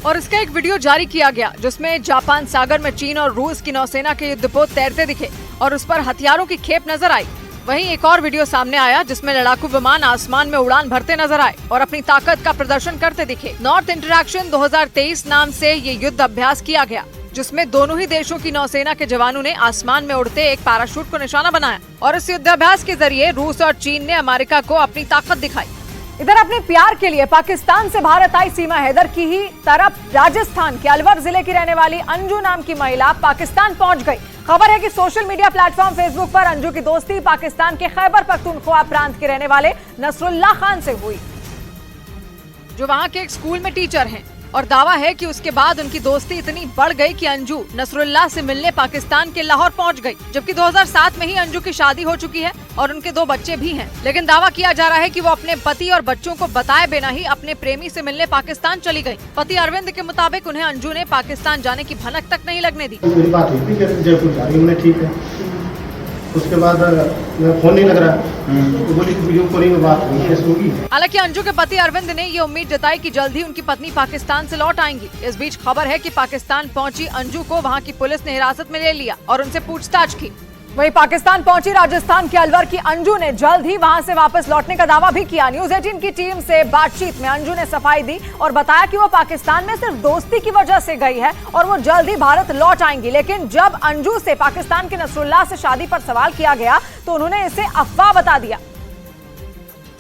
और इसका एक वीडियो जारी किया गया जिसमें जापान सागर में चीन और रूस की नौसेना के युद्धपोत तैरते दिखे और उस पर हथियारों की खेप नजर आई। वहीं एक और वीडियो सामने आया जिसमें लड़ाकू विमान आसमान में उड़ान भरते नजर आए और अपनी ताकत का प्रदर्शन करते दिखे। नॉर्थ इंटरैक्शन 2023 नाम से ये युद्ध अभ्यास किया गया जिसमें दोनों ही देशों की नौसेना के जवानों ने आसमान में उड़ते एक पैराशूट को निशाना बनाया और इस युद्धाभ्यास के जरिए रूस और चीन ने अमेरिका को अपनी ताकत दिखाई। इधर अपने प्यार के लिए पाकिस्तान से भारत आई सीमा हैदर की ही तरफ राजस्थान के अलवर जिले की रहने वाली अंजू नाम की महिला पाकिस्तान पहुंच गई। खबर है कि सोशल मीडिया प्लेटफॉर्म फेसबुक पर अंजू की दोस्ती पाकिस्तान के खैबर पख्तूनख्वा प्रांत के रहने वाले नसरुल्लाह खान से हुई, जो वहां के एक स्कूल में टीचर हैं और दावा है कि उसके बाद उनकी दोस्ती इतनी बढ़ गई कि अंजू नसरुल्लाह से मिलने पाकिस्तान के लाहौर पहुंच गई। जबकि 2007 में ही अंजू की शादी हो चुकी है और उनके 2 बच्चे भी हैं, लेकिन दावा किया जा रहा है कि वो अपने पति और बच्चों को बताए बिना ही अपने प्रेमी से मिलने पाकिस्तान चली गई। पति अरविंद के मुताबिक उन्हें अंजू ने पाकिस्तान जाने की भनक तक नहीं लगने दी। मेरी बात हुई थी जयपुर जा रही हूँ, ठीक है। उसके बाद मेरा फोन नहीं लग रहा, तो बोली वीडियो कॉलिंग में बात हुई, ऐसे होगी। हालांकि अंजू के पति अरविंद ने ये उम्मीद जताई कि जल्द ही उनकी पत्नी पाकिस्तान से लौट आएंगी। इस बीच खबर है कि पाकिस्तान पहुंची अंजू को वहां की पुलिस ने हिरासत में ले लिया और उनसे पूछताछ की। वहीं पाकिस्तान पहुंची राजस्थान के अलवर की अंजू ने जल्द ही वहां से वापस लौटने का दावा भी किया। न्यूज़ 18 की टीम से बातचीत में अंजू ने सफाई दी और बताया कि वो पाकिस्तान में सिर्फ दोस्ती की वजह से गई है और वो जल्द ही भारत लौट आएंगी। लेकिन जब अंजू से पाकिस्तान के नसरुल्लाह से शादी पर सवाल किया गया तो उन्होंने इसे अफवाह बता दिया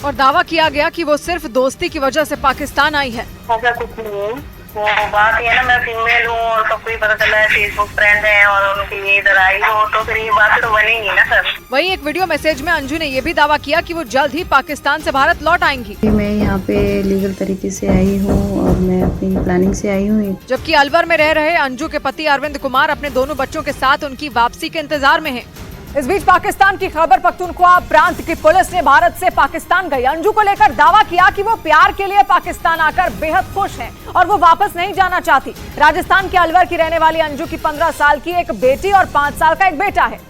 और दावा किया गया कि वो सिर्फ दोस्ती की वजह से पाकिस्तान आई है। ऐसा कुछ नहीं है, वो बात ये ना मैं फीमेल हूँ और सबको ही पता चला है, फेसबुक फ्रेंड है और उनकी इधर आई हो तो फिर ये बात तो बनेगी ना सर। वहीं एक वीडियो मैसेज में अंजू ने ये भी दावा किया कि वो जल्द ही पाकिस्तान से भारत लौट आएंगी। मैं यहाँ पे लीगल तरीके से आई हूँ और मैं अपनी प्लानिंग से आई हूँ। जबकि अलवर में रह रहे अंजू के पति अरविंद कुमार अपने दोनों बच्चों के साथ उनकी वापसी के इंतजार में है। इस बीच पाकिस्तान की खैबर पख्तूनख्वा प्रांत की पुलिस ने भारत से पाकिस्तान गई अंजू को लेकर दावा किया कि वो प्यार के लिए पाकिस्तान आकर बेहद खुश हैं और वो वापस नहीं जाना चाहती। राजस्थान के अलवर की रहने वाली अंजू की 15 साल की एक बेटी और 5 साल का एक बेटा है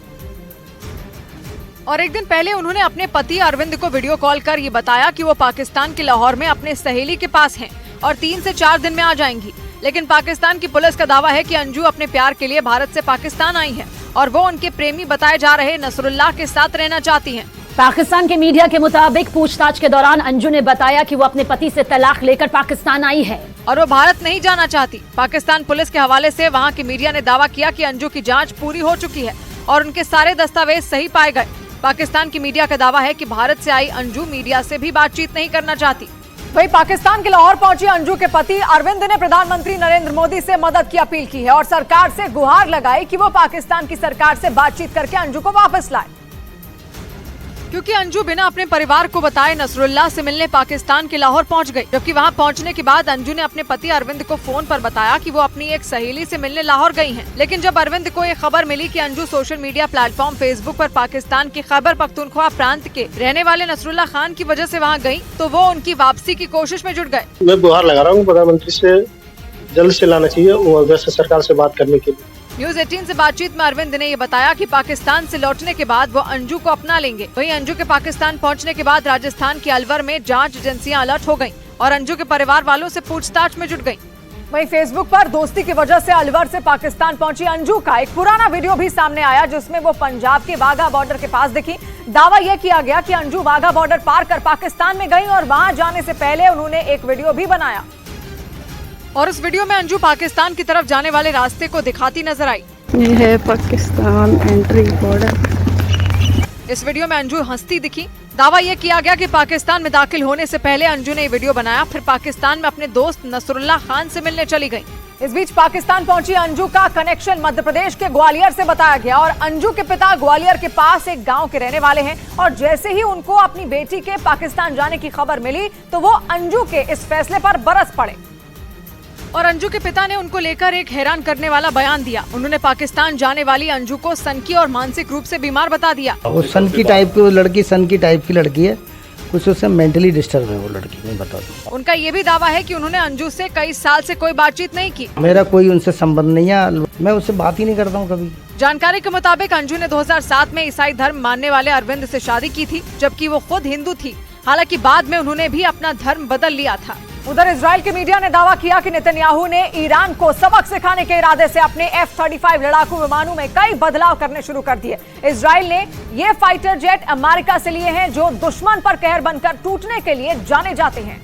और एक दिन पहले उन्होंने अपने पति अरविंद को वीडियो कॉल कर ये बताया कि वो पाकिस्तान के लाहौर में अपने सहेली के पास हैं और 3 से 4 दिन में आ जाएंगी। लेकिन पाकिस्तान की पुलिस का दावा है कि अंजू अपने प्यार के लिए भारत से पाकिस्तान आई हैं और वो उनके प्रेमी बताए जा रहे नसरुल्लाह के साथ रहना चाहती हैं। पाकिस्तान के मीडिया के मुताबिक पूछताछ के दौरान अंजू ने बताया कि वो अपने पति से तलाक लेकर पाकिस्तान आई है और वो भारत नहीं जाना चाहती। पाकिस्तान पुलिस के हवाले से वहाँ की मीडिया ने दावा किया कि अंजू की जाँच पूरी हो चुकी है और उनके सारे दस्तावेज सही पाए गए। पाकिस्तान की मीडिया का दावा है कि भारत से आई अंजू मीडिया से भी बातचीत नहीं करना चाहती। वहीं पाकिस्तान के लाहौर पहुंची अंजू के पति अरविंद ने प्रधानमंत्री नरेंद्र मोदी से मदद की अपील की है और सरकार से गुहार लगाई कि वो पाकिस्तान की सरकार से बातचीत करके अंजू को वापस लाए, क्योंकि अंजू बिना अपने परिवार को बताए नसरुल्लाह से मिलने पाकिस्तान के लाहौर पहुंच गई। जबकि वहां पहुंचने के बाद अंजू ने अपने पति अरविंद को फोन पर बताया कि वो अपनी एक सहेली से मिलने लाहौर गई हैं। लेकिन जब अरविंद को ये खबर मिली कि Anju social media platform Facebook पर पाकिस्तान के खैबर पख्तूनख्वा प्रांत के रहने वाले नसरुल्लाह खान की वजह से वहाँ गयी तो वो उनकी वापसी की कोशिश में जुट गए। मैं गुहार लगा रहा हूँ प्रधानमंत्री से जल्द से लाना चाहिए और वैसे सरकार से बात करने के लिए। न्यूज़ 18 से बातचीत में अरविंद ने ये बताया कि पाकिस्तान से लौटने के बाद वो अंजू को अपना लेंगे। वहीं अंजू के पाकिस्तान पहुंचने के बाद राजस्थान के अलवर में जांच एजेंसियां अलर्ट हो गईं और अंजू के परिवार वालों से पूछताछ में जुट गईं। वहीं फेसबुक पर दोस्ती की वजह से अलवर से पाकिस्तान पहुंची अंजू का एक पुराना वीडियो भी सामने आया जिसमें वो पंजाब के वाघा बॉर्डर के पास दिखी। दावा यह किया गया कि अंजू वाघा बॉर्डर पार कर पाकिस्तान में गई और वहां जाने से पहले उन्होंने एक वीडियो भी बनाया और इस वीडियो में अंजू पाकिस्तान की तरफ जाने वाले रास्ते को दिखाती नजर आई। ये है पाकिस्तान एंट्री बॉर्डर। इस वीडियो में अंजू हंसती दिखी। दावा यह किया गया कि पाकिस्तान में दाखिल होने से पहले अंजू ने ये वीडियो बनाया, फिर पाकिस्तान में अपने दोस्त नसरुल्लाह खान से मिलने चली गई। इस बीच पाकिस्तान पहुंची अंजू का कनेक्शन मध्य प्रदेश के ग्वालियर से बताया गया और अंजू के पिता ग्वालियर के पास एक गांव के रहने वाले हैं और जैसे ही उनको अपनी बेटी के पाकिस्तान जाने की खबर मिली तो वो अंजू के इस फैसले पर बरस पड़े। और अंजू के पिता ने उनको लेकर एक हैरान करने वाला बयान दिया। उन्होंने पाकिस्तान जाने वाली अंजू को सनकी और मानसिक रूप से बीमार बता दिया। वो सनकी टाइप की लड़की सनकी टाइप की लड़की है, कुछ उससे मेंटली डिस्टर्ब है वो लड़की, मैं बता दूं। उनका ये भी दावा है कि उन्होंने अंजू से कई साल से कोई बातचीत नहीं की। मेरा कोई उनसे संबंध नहीं है, मैं उससे बात ही नहीं करता हूँ कभी। जानकारी के मुताबिक अंजू ने 2007 में ईसाई धर्म मानने वाले अरविंद से शादी की थी, जबकि वो खुद हिंदू थी। हालांकि बाद में उन्होंने भी अपना धर्म बदल लिया था। उधर इजराइल के मीडिया ने दावा किया कि नेतन्याहू ने ईरान को सबक सिखाने के इरादे से अपने F-35 लड़ाकू विमानों में कई बदलाव करने शुरू कर दिए। इजराइल ने ये फाइटर जेट अमेरिका से लिए हैं, जो दुश्मन पर कहर बनकर टूटने के लिए जाने जाते हैं।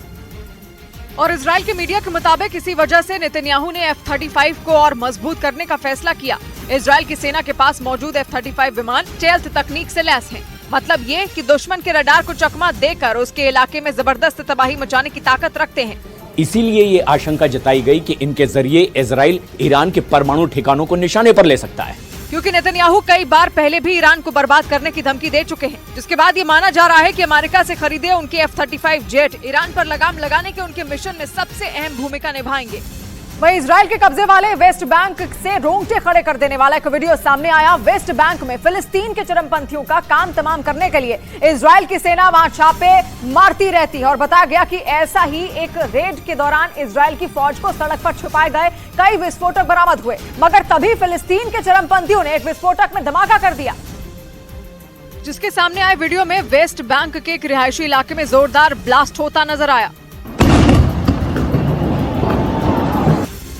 और इजराइल के मीडिया के मुताबिक इसी वजह से नेतन्याहू ने F-35 को और मजबूत करने का फैसला किया। इजराइल की सेना के पास मौजूद F-35 विमान स्टेल्थ तकनीक से लैस हैं। मतलब ये कि दुश्मन के रडार को चकमा देकर उसके इलाके में जबरदस्त तबाही मचाने की ताकत रखते हैं। इसीलिए ये आशंका जताई गई कि इनके जरिए इजराइल ईरान के परमाणु ठिकानों को निशाने पर ले सकता है, क्योंकि नेतन्याहू कई बार पहले भी ईरान को बर्बाद करने की धमकी दे चुके हैं, जिसके बाद ये माना जा रहा है कि अमेरिका से खरीदे उनके F-35 जेट ईरान पर लगाम लगाने के उनके मिशन में सबसे अहम भूमिका निभाएंगे। वहीं इजराइल के कब्जे वाले वेस्ट बैंक से रोंगटे खड़े कर देने वाला एक वीडियो सामने आया। वेस्ट बैंक में फिलिस्तीन के चरमपंथियों का काम तमाम करने के लिए इजराइल की सेना वहां छापे मारती रहती है और बताया गया कि ऐसा ही एक रेड के दौरान इजराइल की फौज को सड़क पर छुपाए गए कई विस्फोटक बरामद हुए, मगर तभी फिलिस्तीन के चरमपंथियों ने एक विस्फोटक में धमाका कर दिया, जिसके सामने आए वीडियो में वेस्ट बैंक के एक रिहायशी इलाके में जोरदार ब्लास्ट होता नजर आया।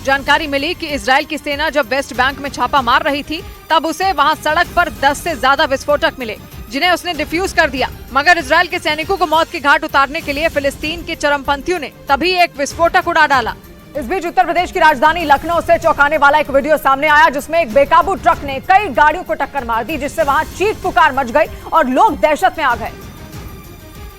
जानकारी मिली कि इजराइल की सेना जब वेस्ट बैंक में छापा मार रही थी, तब उसे वहां सड़क पर 10 से ज्यादा विस्फोटक मिले, जिन्हें उसने डिफ्यूज कर दिया। मगर इजराइल के सैनिकों को मौत के घाट उतारने के लिए फिलिस्तीन के चरमपंथियों ने तभी एक विस्फोटक उड़ा डाला। इस बीच उत्तर प्रदेश की राजधानी लखनऊ से चौंकाने वाला एक वीडियो सामने आया, जिसमें एक बेकाबू ट्रक ने कई गाड़ियों को टक्कर मार दी, जिससे वहां चीख पुकार मच गई और लोग दहशत में आ गए।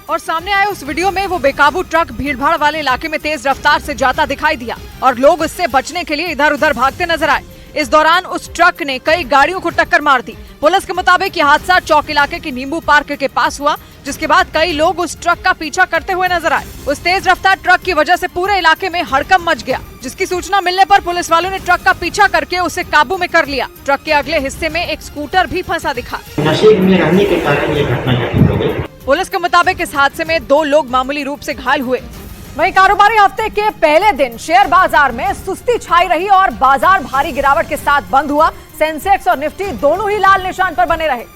और सामने आए उस वीडियो में वो बेकाबू ट्रक भीड़भाड़ वाले इलाके में तेज रफ्तार से जाता दिखाई दिया और लोग उससे बचने के लिए इधर उधर भागते नजर आए। इस दौरान उस ट्रक ने कई गाड़ियों को टक्कर मार दी। पुलिस के मुताबिक यह हादसा चौक इलाके के नींबू पार्क के पास हुआ, जिसके बाद कई लोग उस ट्रक का पीछा करते हुए नजर आए। उस तेज रफ्तार ट्रक की वजह से पूरे इलाके में हड़कंप मच गया, जिसकी सूचना मिलने पर पुलिस वालों ने ट्रक का पीछा करके उसे काबू में कर लिया। ट्रक के अगले हिस्से में एक स्कूटर भी फंसा दिखा। नशे में रहने के कारण ये घटना घटित हो गई। पुलिस के मुताबिक इस हादसे में 2 लोग मामूली रूप से घायल हुए। वहीं कारोबारी हफ्ते के पहले दिन शेयर बाजार में सुस्ती छाई रही और बाजार भारी गिरावट के साथ बंद हुआ। सेंसेक्स और निफ्टी दोनों ही लाल निशान पर बने रहे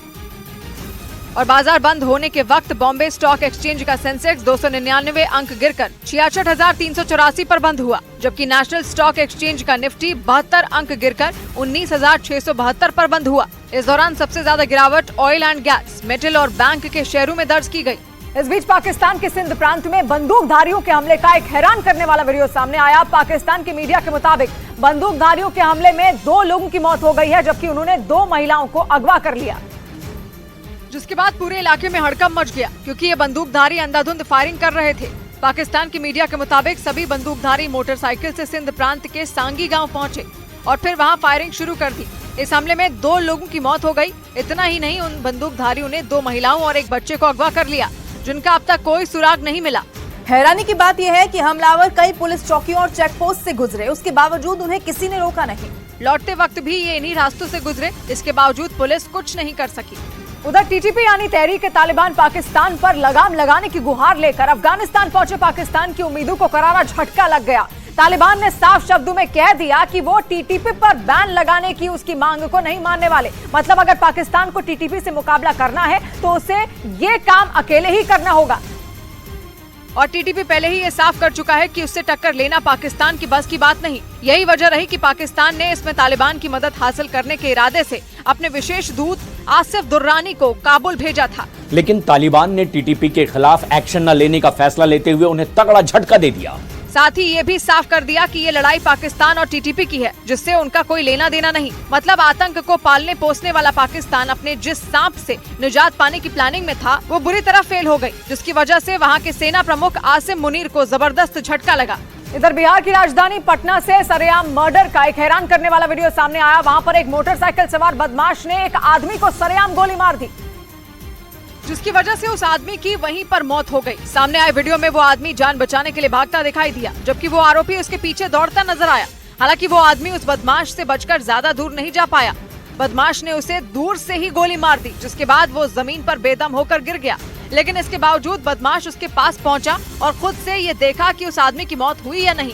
और बाजार बंद होने के वक्त बॉम्बे स्टॉक एक्सचेंज का सेंसेक्स 299 अंक गिरकर 66,384 पर बंद हुआ, जबकि नेशनल स्टॉक एक्सचेंज का निफ्टी 72 अंक गिरकर 19,672 पर बंद हुआ। इस दौरान सबसे ज्यादा गिरावट ऑयल एंड गैस, मेटल और बैंक के शेयरों में दर्ज की गई। इस बीच पाकिस्तान के सिंध प्रांत में बंदूकधारियों के हमले का एक हैरान करने वाला वीडियो सामने आया। पाकिस्तान की मीडिया के मुताबिक बंदूकधारियों के हमले में 2 लोगों की मौत हो गई है, जबकि उन्होंने 2 महिलाओं को अगवा कर लिया, जिसके बाद पूरे इलाके में हड़कंप मच गया, क्योंकि ये बंदूकधारी अंधाधुंध फायरिंग कर रहे थे। पाकिस्तान की मीडिया के मुताबिक सभी बंदूकधारी मोटरसाइकिल से सिंध प्रांत के सांगी गांव पहुंचे और फिर वहां फायरिंग शुरू कर दी। इस हमले में 2 लोगों की मौत हो गई। इतना ही नहीं, उन बंदूकधारियों ने 2 महिलाओं और एक बच्चे को अगवा कर लिया, जिनका अब तक कोई सुराग नहीं मिला। हैरानी की बात यह है कि हमलावर कई पुलिस चौकियों और चेक पोस्ट से गुजरे, उसके बावजूद उन्हें किसी ने रोका नहीं। लौटते वक्त भी ये इन्हीं रास्तों से गुजरे, इसके बावजूद पुलिस कुछ नहीं कर सकी। उधर टीटीपी यानी तहरीक तालिबान पाकिस्तान पर लगाम लगाने की गुहार लेकर अफगानिस्तान पहुंचे पाकिस्तान की उम्मीदों को करारा झटका लग गया। तालिबान ने साफ शब्दों में कह दिया कि वो टीटीपी पर बैन लगाने की उसकी मांग को नहीं मानने वाले। मतलब अगर पाकिस्तान को टीटीपी से मुकाबला करना है तो उसे ये काम अकेले ही करना होगा। और टीटीपी पहले ही ये साफ कर चुका है कि उससे टक्कर लेना पाकिस्तान की बस की बात नहीं। यही वजह रही कि पाकिस्तान ने इसमें तालिबान की मदद हासिल करने के इरादे से अपने विशेष दूत आसिफ दुर्रानी को काबुल भेजा था। लेकिन तालिबान ने टीटीपी के खिलाफ एक्शन न लेने का फैसला लेते हुए उन्हें तगड़ा झटका दे दिया। साथ ही ये भी साफ कर दिया कि ये लड़ाई पाकिस्तान और टीटीपी की है, जिससे उनका कोई लेना देना नहीं। मतलब आतंक को पालने पोसने वाला पाकिस्तान अपने जिस सांप से निजात पाने की प्लानिंग में था, वो बुरी तरह फेल हो गई, जिसकी वजह से वहाँ के सेना प्रमुख आसिम मुनीर को जबरदस्त झटका लगा। इधर बिहार की राजधानी पटना से सरेआम मर्डर का एक हैरान करने वाला वीडियो सामने आया। वहाँ पर एक मोटरसाइकिल सवार बदमाश ने एक आदमी को सरेआम गोली मार दी, जिसकी वजह से उस आदमी की वहीं पर मौत हो गई। सामने आए वीडियो में वो आदमी जान बचाने के लिए भागता दिखाई दिया, जबकि वो आरोपी उसके पीछे दौड़ता नजर आया। हालांकि वो आदमी उस बदमाश से बचकर ज्यादा दूर नहीं जा पाया। बदमाश ने उसे दूर से ही गोली मार दी, जिसके बाद वो जमीन पर बेदम होकर गिर गया। लेकिन इसके बावजूद बदमाश उसके पास पहुंचा और खुद से ये देखा कि उस आदमी की मौत हुई या नहीं।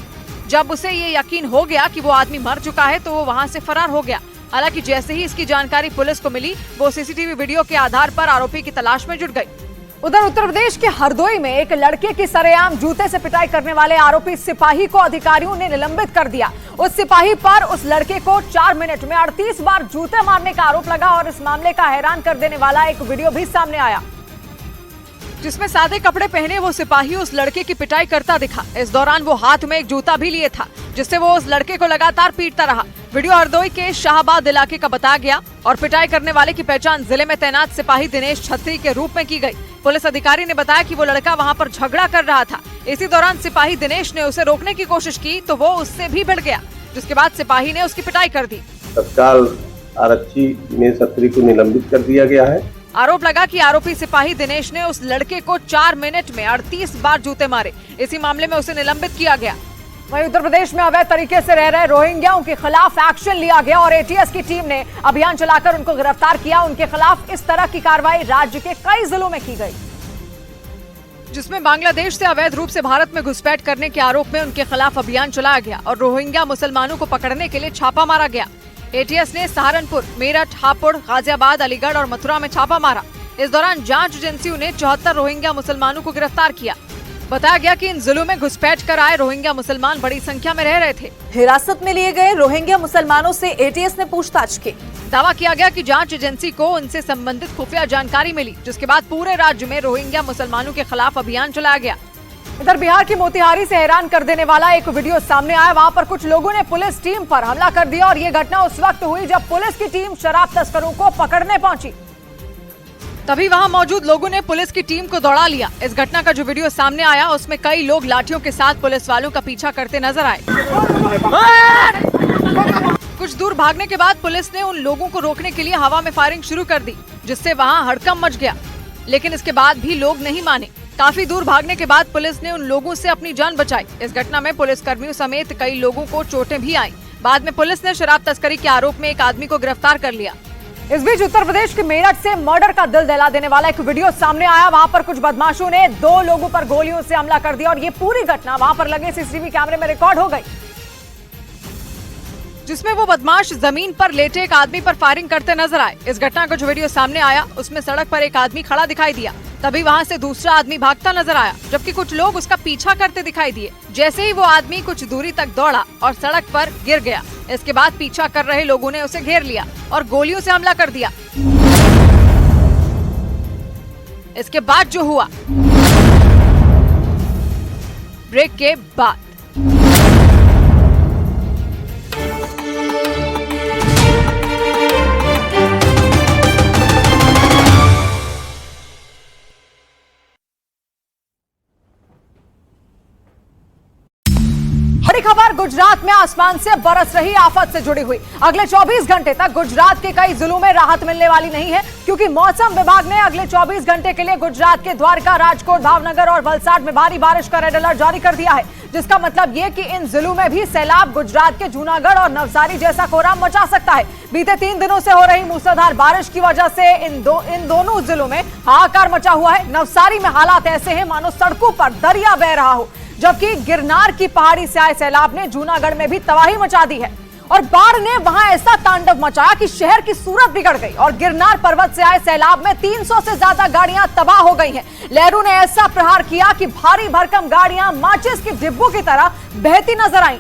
जब उसे ये यकीन हो गया कि वो आदमी मर चुका है तो वो वहां से फरार हो गया। हालांकि जैसे ही इसकी जानकारी पुलिस को मिली, वो सीसीटीवी वीडियो के आधार पर आरोपी की तलाश में जुट गई। उधर उत्तर प्रदेश के हरदोई में एक लड़के की सरेआम जूते से पिटाई करने वाले आरोपी सिपाही को अधिकारियों ने निलंबित कर दिया। उस सिपाही पर उस लड़के को 4 मिनट में 38 बार जूते मारने का आरोप लगा और इस मामले का हैरान कर देने वाला एक वीडियो भी सामने आया, जिसमें सादे कपड़े पहने वो सिपाही उस लड़के की पिटाई करता दिखा। इस दौरान वो हाथ में एक जूता भी लिए था, जिससे वो उस लड़के को लगातार पीटता रहा। वीडियो हरदोई के शाहबाद इलाके का बताया गया और पिटाई करने वाले की पहचान जिले में तैनात सिपाही दिनेश छत्री के रूप में की गई। पुलिस अधिकारी ने बताया कि वो लड़का वहां पर झगड़ा कर रहा था। इसी दौरान सिपाही दिनेश ने उसे रोकने की कोशिश की तो वो उससे भी भिड़ गया, जिसके बाद सिपाही ने उसकी पिटाई कर दी। तत्काल आरक्षी दिनेश छत्री को निलंबित कर दिया गया है। आरोप लगा कि आरोपी सिपाही दिनेश ने उस लड़के को 4 मिनट में 38 बार जूते मारे। इसी मामले में उसे निलंबित किया गया। वहीं उत्तर प्रदेश में अवैध तरीके से रह रहे रोहिंग्याओं के खिलाफ एक्शन लिया गया और एटीएस की टीम ने अभियान चलाकर उनको गिरफ्तार किया। उनके खिलाफ इस तरह की कार्रवाई राज्य के कई जिलों में की गई, जिसमें बांग्लादेश से अवैध रूप से भारत में घुसपैठ करने के आरोप में उनके खिलाफ अभियान चलाया गया और रोहिंग्या मुसलमानों को पकड़ने के लिए छापा मारा गया। एटीएस ने सहारनपुर, मेरठ, हापुड़, गाजियाबाद, अलीगढ़ और मथुरा में छापा मारा। इस दौरान जांच एजेंसियों ने 74 रोहिंग्या मुसलमानों को गिरफ्तार किया। बताया गया कि इन जिलों में घुसपैठ कर आए रोहिंग्या मुसलमान बड़ी संख्या में रह रहे थे। हिरासत में लिए गए रोहिंग्या मुसलमानों से एटीएस ने पूछताछ की। दावा किया गया कि जांच एजेंसी को उनसे संबंधित खुफिया जानकारी मिली, जिसके बाद पूरे राज्य में रोहिंग्या मुसलमानों के खिलाफ अभियान चलाया गया। इधर बिहार की मोतिहारी से हैरान कर देने वाला एक वीडियो सामने आया। वहां पर कुछ लोगों ने पुलिस टीम पर हमला कर दिया और ये घटना उस वक्त हुई जब पुलिस की टीम शराब तस्करों को पकड़ने पहुंची। तभी वहां मौजूद लोगों ने पुलिस की टीम को दौड़ा लिया। इस घटना का जो वीडियो सामने आया उसमें कई लोग लाठियों के साथ पुलिस वालों का पीछा करते नजर आए। कुछ दूर भागने के बाद पुलिस ने उन लोगों को रोकने के लिए हवा में फायरिंग शुरू कर दी, जिससे वहां हड़कंप मच गया। लेकिन इसके बाद भी लोग नहीं माने। काफी दूर भागने के बाद पुलिस ने उन लोगों से अपनी जान बचाई। इस घटना में पुलिस कर्मियों समेत कई लोगों को चोटें भी आईं। बाद में पुलिस ने शराब तस्करी के आरोप में एक आदमी को गिरफ्तार कर लिया। इस बीच उत्तर प्रदेश के मेरठ से मर्डर का दिल दहला देने वाला एक वीडियो सामने आया। वहां पर कुछ बदमाशों ने 2 लोगों पर गोलियों से हमला कर दिया और ये पूरी घटना वहां पर लगे सीसीटीवी कैमरे में रिकॉर्ड हो गई, जिसमें वो बदमाश जमीन पर लेटे एक आदमी पर फायरिंग करते नजर आए। इस घटना का जो वीडियो सामने आया उसमें सड़क पर एक आदमी खड़ा दिखाई दिया। तभी वहां से दूसरा आदमी भागता नजर आया, जबकि कुछ लोग उसका पीछा करते दिखाई दिए। जैसे ही वो आदमी कुछ दूरी तक दौड़ा और सड़क पर गिर गया। इसके बाद पीछा कर रहे लोगों ने उसे घेर लिया और गोलियों से हमला कर दिया। इसके बाद जो हुआ, ब्रेक के बाद बड़ी खबर गुजरात में आसमान से बरस रही आफत से जुड़ी हुई। अगले 24 घंटे तक गुजरात के कई जिलों में राहत मिलने वाली नहीं है, क्योंकि मौसम विभाग ने अगले 24 घंटे के लिए गुजरात के द्वारका, राजकोट, भावनगर और वलसाड में भारी बारिश का रेड अलर्ट जारी कर दिया है। जिसका मतलब ये कि इन जिलों में भी सैलाब गुजरात के जूनागढ़ और नवसारी जैसा कोहराम मचा सकता है। बीते 3 दिनों से हो रही मूसलाधार बारिश की वजह से इन दोनों जिलों में हाहाकार मचा हुआ है। नवसारी में हालात ऐसे हैं मानो सड़कों पर दरिया बह रहा हो, जबकि गिरनार की पहाड़ी से आए सैलाब ने जूनागढ़ में भी तबाही मचा दी है और बाढ़ ने वहां ऐसा तांडव मचाया कि शहर की सूरत बिगड़ गई और गिरनार पर्वत से आए सैलाब में 300 से ज्यादा गाड़ियां तबाह हो गई हैं। लहरों ने ऐसा प्रहार किया कि भारी भरकम गाड़ियां माचिस के डिब्बों की तरह बहती नजर आईं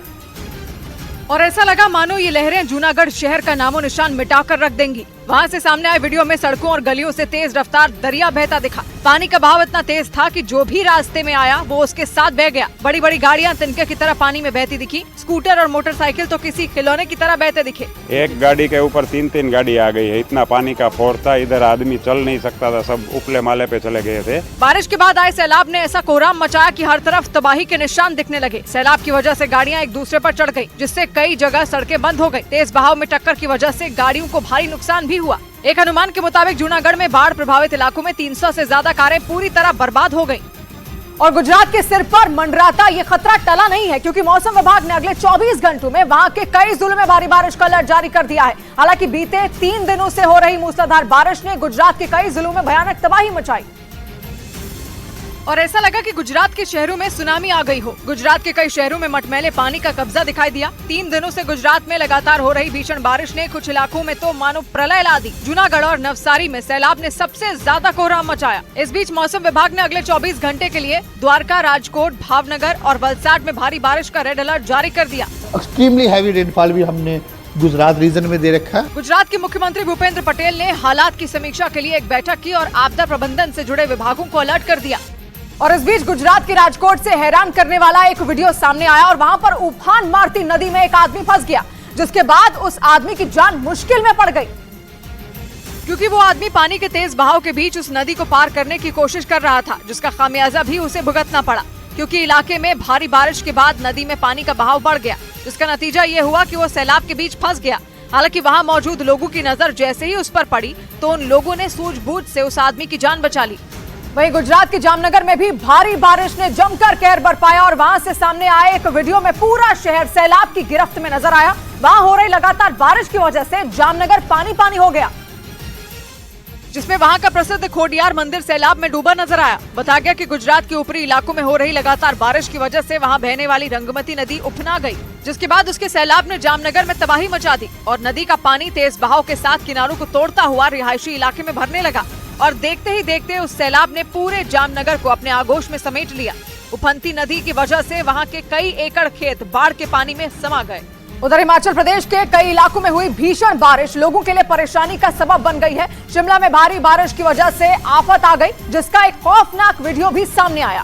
और ऐसा लगा मानो ये लहरें जूनागढ़ शहर का नामो निशान मिटाकर रख देंगी। वहां से सामने आए वीडियो में सड़कों और गलियों से तेज रफ्तार दरिया बहता दिखा। पानी का बहाव इतना तेज था कि जो भी रास्ते में आया वो उसके साथ बह गया। बड़ी बड़ी गाड़ियां तिनके की तरह पानी में बहती दिखी। स्कूटर और मोटरसाइकिल तो किसी खिलौने की तरह बहते दिखे। एक गाड़ी के ऊपर 3-3 गाड़ी आ गई है। इतना पानी का फोर था, इधर आदमी चल नहीं सकता था, सब उपले माले पे चले गए थे। बारिश के बाद आए सैलाब ने ऐसा कोहराम मचाया कि हर तरफ तबाही के निशान दिखने लगे। सैलाब की वजह से गाड़ियां एक दूसरे पर चढ़ गई, जिससे कई जगह सड़कें बंद हो गई। तेज बहाव में टक्कर की वजह से गाड़ियों को भारी नुकसान भी हुआ। एक अनुमान के मुताबिक जूनागढ़ में बाढ़ प्रभावित इलाकों में 300 से ज्यादा कारें पूरी तरह बर्बाद हो गई। और गुजरात के सिर पर मंडराता ये खतरा टला नहीं है, क्योंकि मौसम विभाग ने अगले 24 घंटों में वहां के कई जिलों में भारी बारिश का अलर्ट जारी कर दिया है। हालांकि बीते 3 दिनों से हो रही मूसलाधार बारिश ने गुजरात के कई जिलों में भयानक तबाही मचाई और ऐसा लगा कि गुजरात के शहरों में सुनामी आ गई हो। गुजरात के कई शहरों में मटमैले पानी का कब्जा दिखाई दिया। 3 दिनों से गुजरात में लगातार हो रही भीषण बारिश ने कुछ इलाकों में तो मानो प्रलय ला दी। जूनागढ़ और नवसारी में सैलाब ने सबसे ज्यादा कोहराम मचाया। इस बीच मौसम विभाग ने अगले 24 घंटे के लिए द्वारका, राजकोट, भावनगर और वलसाड में भारी बारिश का रेड अलर्ट जारी कर दिया। एक्सट्रीमली हैवी रेनफॉल भी हमने गुजरात रीजन में दे रखा है। गुजरात के मुख्यमंत्री भूपेंद्र पटेल ने हालात की समीक्षा के लिए एक बैठक की और आपदा प्रबंधन से जुड़े विभागों को अलर्ट कर दिया। और इस बीच गुजरात के राजकोट से हैरान करने वाला एक वीडियो सामने आया और वहां पर उफान मारती नदी में एक आदमी फंस गया, जिसके बाद उस आदमी की जान मुश्किल में पड़ गई, क्योंकि वो आदमी पानी के तेज बहाव के बीच उस नदी को पार करने की कोशिश कर रहा था, जिसका खामियाजा भी उसे भुगतना पड़ा, क्योंकि इलाके में भारी बारिश के बाद नदी में पानी का बहाव बढ़ गया, जिसका नतीजा ये हुआ कि वो सैलाब के बीच फंस गया। हालांकि वहां मौजूद लोगों की नजर जैसे ही उस पर पड़ी तो उन लोगों ने सूझबूझ से उस आदमी की जान बचा ली। वहीं गुजरात के जामनगर में भी भारी बारिश ने जमकर कहर बरपाया और वहां से सामने आए एक वीडियो में पूरा शहर सैलाब की गिरफ्त में नजर आया। वहां हो रही लगातार बारिश की वजह से जामनगर पानी पानी हो गया, जिसमें वहां का प्रसिद्ध खोडियार मंदिर सैलाब में डूबा नजर आया। बताया गया कि गुजरात के ऊपरी इलाकों में हो रही लगातार बारिश की वजह से वहां बहने वाली रंगमती नदी उफना गई, जिसके बाद उसके सैलाब ने जामनगर में तबाही मचा दी और नदी का पानी तेज बहाव के साथ किनारों को तोड़ता हुआ रिहायशी इलाके में भरने लगा और देखते ही देखते उस सैलाब ने पूरे जामनगर को अपने आगोश में समेट लिया। उफनती नदी की वजह से वहां के कई एकड़ खेत बाढ़ के पानी में समा गए। उधर हिमाचल प्रदेश के कई इलाकों में हुई भीषण बारिश लोगों के लिए परेशानी का सबब बन गई है। शिमला में भारी बारिश की वजह से आफत आ गई, जिसका एक खौफनाक वीडियो भी सामने आया,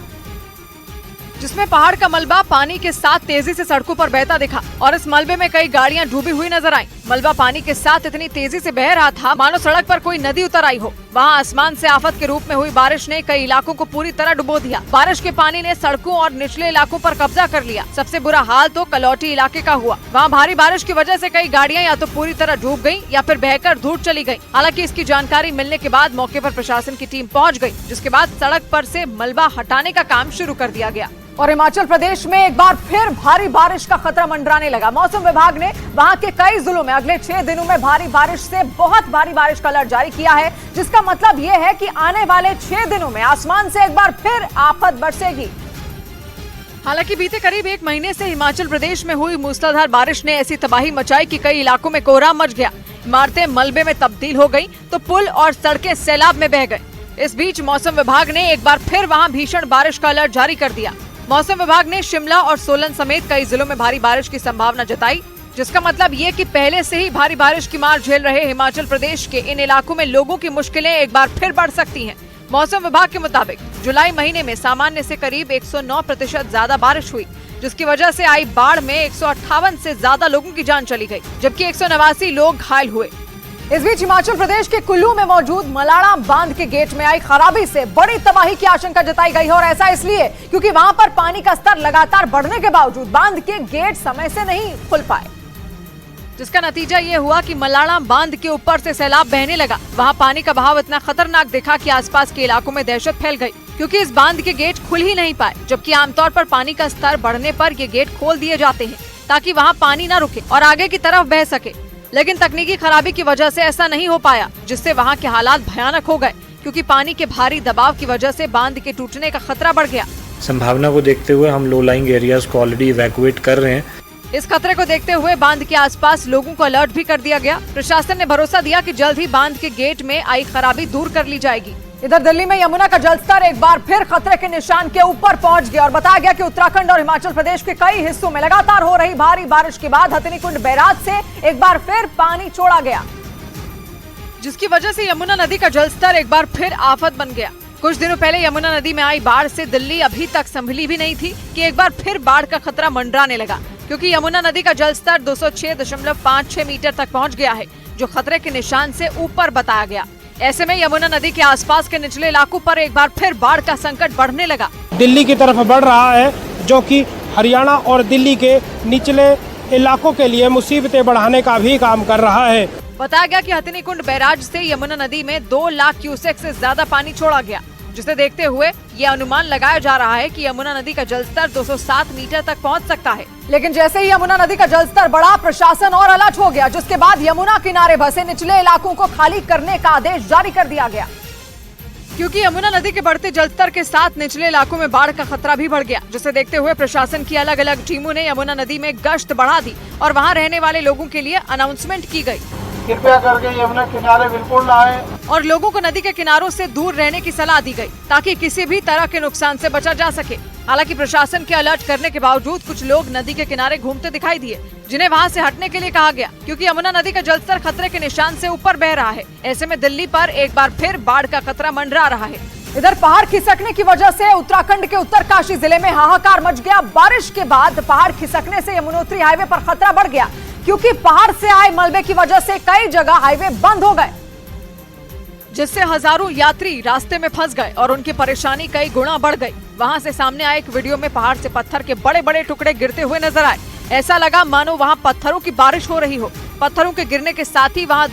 जिसमें पहाड़ का मलबा पानी के साथ तेजी से सड़कों पर बहता दिखा और इस मलबे में कई गाड़ियां डूबी हुई नजर आईं। मलबा पानी के साथ इतनी तेजी से बह रहा था मानो सड़क पर कोई नदी उतर आई हो। वहां आसमान से आफत के रूप में हुई बारिश ने कई इलाकों को पूरी तरह डुबो दिया। बारिश के पानी ने सड़कों और निचले इलाकों पर कब्जा कर लिया। सबसे बुरा हाल तो कलौटी इलाके का हुआ। वहाँ भारी बारिश की वजह से कई गाड़ियां या तो पूरी तरह डूब गयी या फिर बहकर दूर चली गयी। हालांकि इसकी जानकारी मिलने के बाद मौके पर प्रशासन की टीम पहुँच गयी, जिसके बाद सड़क पर से मलबा हटाने का काम शुरू कर दिया गया। और हिमाचल प्रदेश में एक बार फिर भारी बारिश का खतरा मंडराने लगा। मौसम विभाग ने वहां के कई जिलों में अगले 6 दिनों में भारी बारिश से बहुत भारी बारिश का अलर्ट जारी किया है, जिसका मतलब यह है कि आने वाले 6 दिनों में आसमान से एक बार फिर आफत बरसेगी। हालांकि बीते करीब 1 महीने से हिमाचल प्रदेश में हुई मूसलाधार बारिश ने ऐसी तबाही मचाई कि कई इलाकों में कोहराम मच गया। इमारतें मलबे में तब्दील हो गई तो पुल और सड़कें सैलाब में बह गए। इस बीच मौसम विभाग ने एक बार फिर वहां भीषण बारिश का अलर्ट जारी कर दिया। मौसम विभाग ने शिमला और सोलन समेत कई जिलों में भारी बारिश की संभावना जताई, जिसका मतलब ये कि पहले से ही भारी बारिश की मार झेल रहे हिमाचल प्रदेश के इन इलाकों में लोगों की मुश्किलें एक बार फिर बढ़ सकती हैं। मौसम विभाग के मुताबिक जुलाई महीने में सामान्य से करीब 109% ज्यादा बारिश हुई, जिसकी वजह से आई बाढ़ में 158 से ज्यादा लोगों की जान चली गई, जबकि 189 लोग घायल हुए। इस बीच हिमाचल प्रदेश के कुल्लू में मौजूद मलाड़ा बांध के गेट में आई खराबी से बड़ी तबाही की आशंका जताई गई है और ऐसा इसलिए क्योंकि वहां पर पानी का स्तर लगातार बढ़ने के बावजूद बांध के गेट समय से नहीं खुल पाए, जिसका नतीजा ये हुआ कि मलाड़ा बांध के ऊपर से सैलाब बहने लगा। वहां पानी का बहाव इतना खतरनाक दिखा कि आसपास के इलाकों में दहशत फैल गई, क्योंकि इस बांध के गेट खुल ही नहीं पाए, जबकि आमतौर पर पानी का स्तर बढ़ने पर ये गेट खोल दिए जाते हैं ताकि वहाँ पानी न रुके और आगे की तरफ बह सके। लेकिन तकनीकी खराबी की वजह से ऐसा नहीं हो पाया, जिससे वहां के हालात भयानक हो गए, क्योंकि पानी के भारी दबाव की वजह से बांध के टूटने का खतरा बढ़ गया। संभावना को देखते हुए हम लो लाइंग एरियाज को ऑलरेडी इवैक्यूएट कर रहे हैं। इस खतरे को देखते हुए बांध के आसपास लोगों को अलर्ट भी कर दिया गया। प्रशासन ने भरोसा दिया कि जल्द ही बांध के गेट में आई खराबी दूर कर ली जाएगी। इधर दिल्ली में यमुना का जलस्तर एक बार फिर खतरे के निशान के ऊपर पहुंच गया और बताया गया कि उत्तराखंड और हिमाचल प्रदेश के कई हिस्सों में लगातार हो रही भारी बारिश के बाद हथिनीकुंड बैराज से एक बार फिर पानी छोड़ा गया, जिसकी वजह से यमुना नदी का जलस्तर एक बार फिर आफत बन गया। कुछ दिनों पहले यमुना नदी में आई बाढ़ से दिल्ली अभी तक संभली भी नहीं थी कि एक बार फिर बाढ़ का खतरा मंडराने लगा, क्योंकि यमुना नदी का जलस्तर 206.56 मीटर तक पहुंच गया है, जो खतरे के निशान से ऊपर बताया गया। ऐसे में यमुना नदी के आसपास के निचले इलाकों पर एक बार फिर बाढ़ का संकट बढ़ने लगा। दिल्ली की तरफ बढ़ रहा है, जो कि हरियाणा और दिल्ली के निचले इलाकों के लिए मुसीबतें बढ़ाने का भी काम कर रहा है। बताया गया कि हथिनी कुंड बैराज से यमुना नदी में 2 लाख क्यूसेक से ज्यादा पानी छोड़ा गया, जिसे देखते हुए ये अनुमान लगाया जा रहा है कि यमुना नदी का जलस्तर 207 मीटर तक पहुंच सकता है। लेकिन जैसे ही यमुना नदी का जलस्तर बढ़ा, प्रशासन और अलर्ट हो गया, जिसके बाद यमुना किनारे बसे निचले इलाकों को खाली करने का आदेश जारी कर दिया गया। क्योंकि यमुना नदी के बढ़ते जलस्तर के साथ निचले इलाकों में बाढ़ का खतरा भी बढ़ गया, जिसे देखते हुए प्रशासन की अलग अलग टीमों ने यमुना नदी में गश्त बढ़ा दी और वहां रहने वाले लोगों के लिए अनाउंसमेंट की गई। कृपया करके यमुना किनारे बिल्कुल ना आए और लोगों को नदी के किनारों से दूर रहने की सलाह दी गई, ताकि किसी भी तरह के नुकसान से बचा जा सके। हालांकि प्रशासन के अलर्ट करने के बावजूद कुछ लोग नदी के किनारे घूमते दिखाई दिए, जिन्हें वहां से हटने के लिए कहा गया, क्योंकि यमुना नदी का जलस्तर खतरे के निशान से ऊपर बह रहा है। ऐसे में दिल्ली पर एक बार फिर बाढ़ का खतरा मंडरा रहा है। इधर पहाड़ खिसकने की वजह से उत्तराखंड के उत्तरकाशी जिले में हाहाकार मच गया। बारिश के बाद पहाड़ खिसकने से यमुनोत्री हाईवे पर खतरा बढ़ गया, क्योंकि पहाड़ से आए मलबे की वजह से कई जगह हाईवे बंद हो गए, जिससे हजारों यात्री रास्ते में फंस गए और उनकी परेशानी कई गुना बढ़ गई। वहां से सामने आए एक वीडियो में पहाड़ से पत्थर के बड़े बड़े टुकड़े गिरते हुए नजर आए। ऐसा लगा मानो वहां पत्थरों की बारिश हो रही हो। पत्थरों के गिरने के साथ ही वहां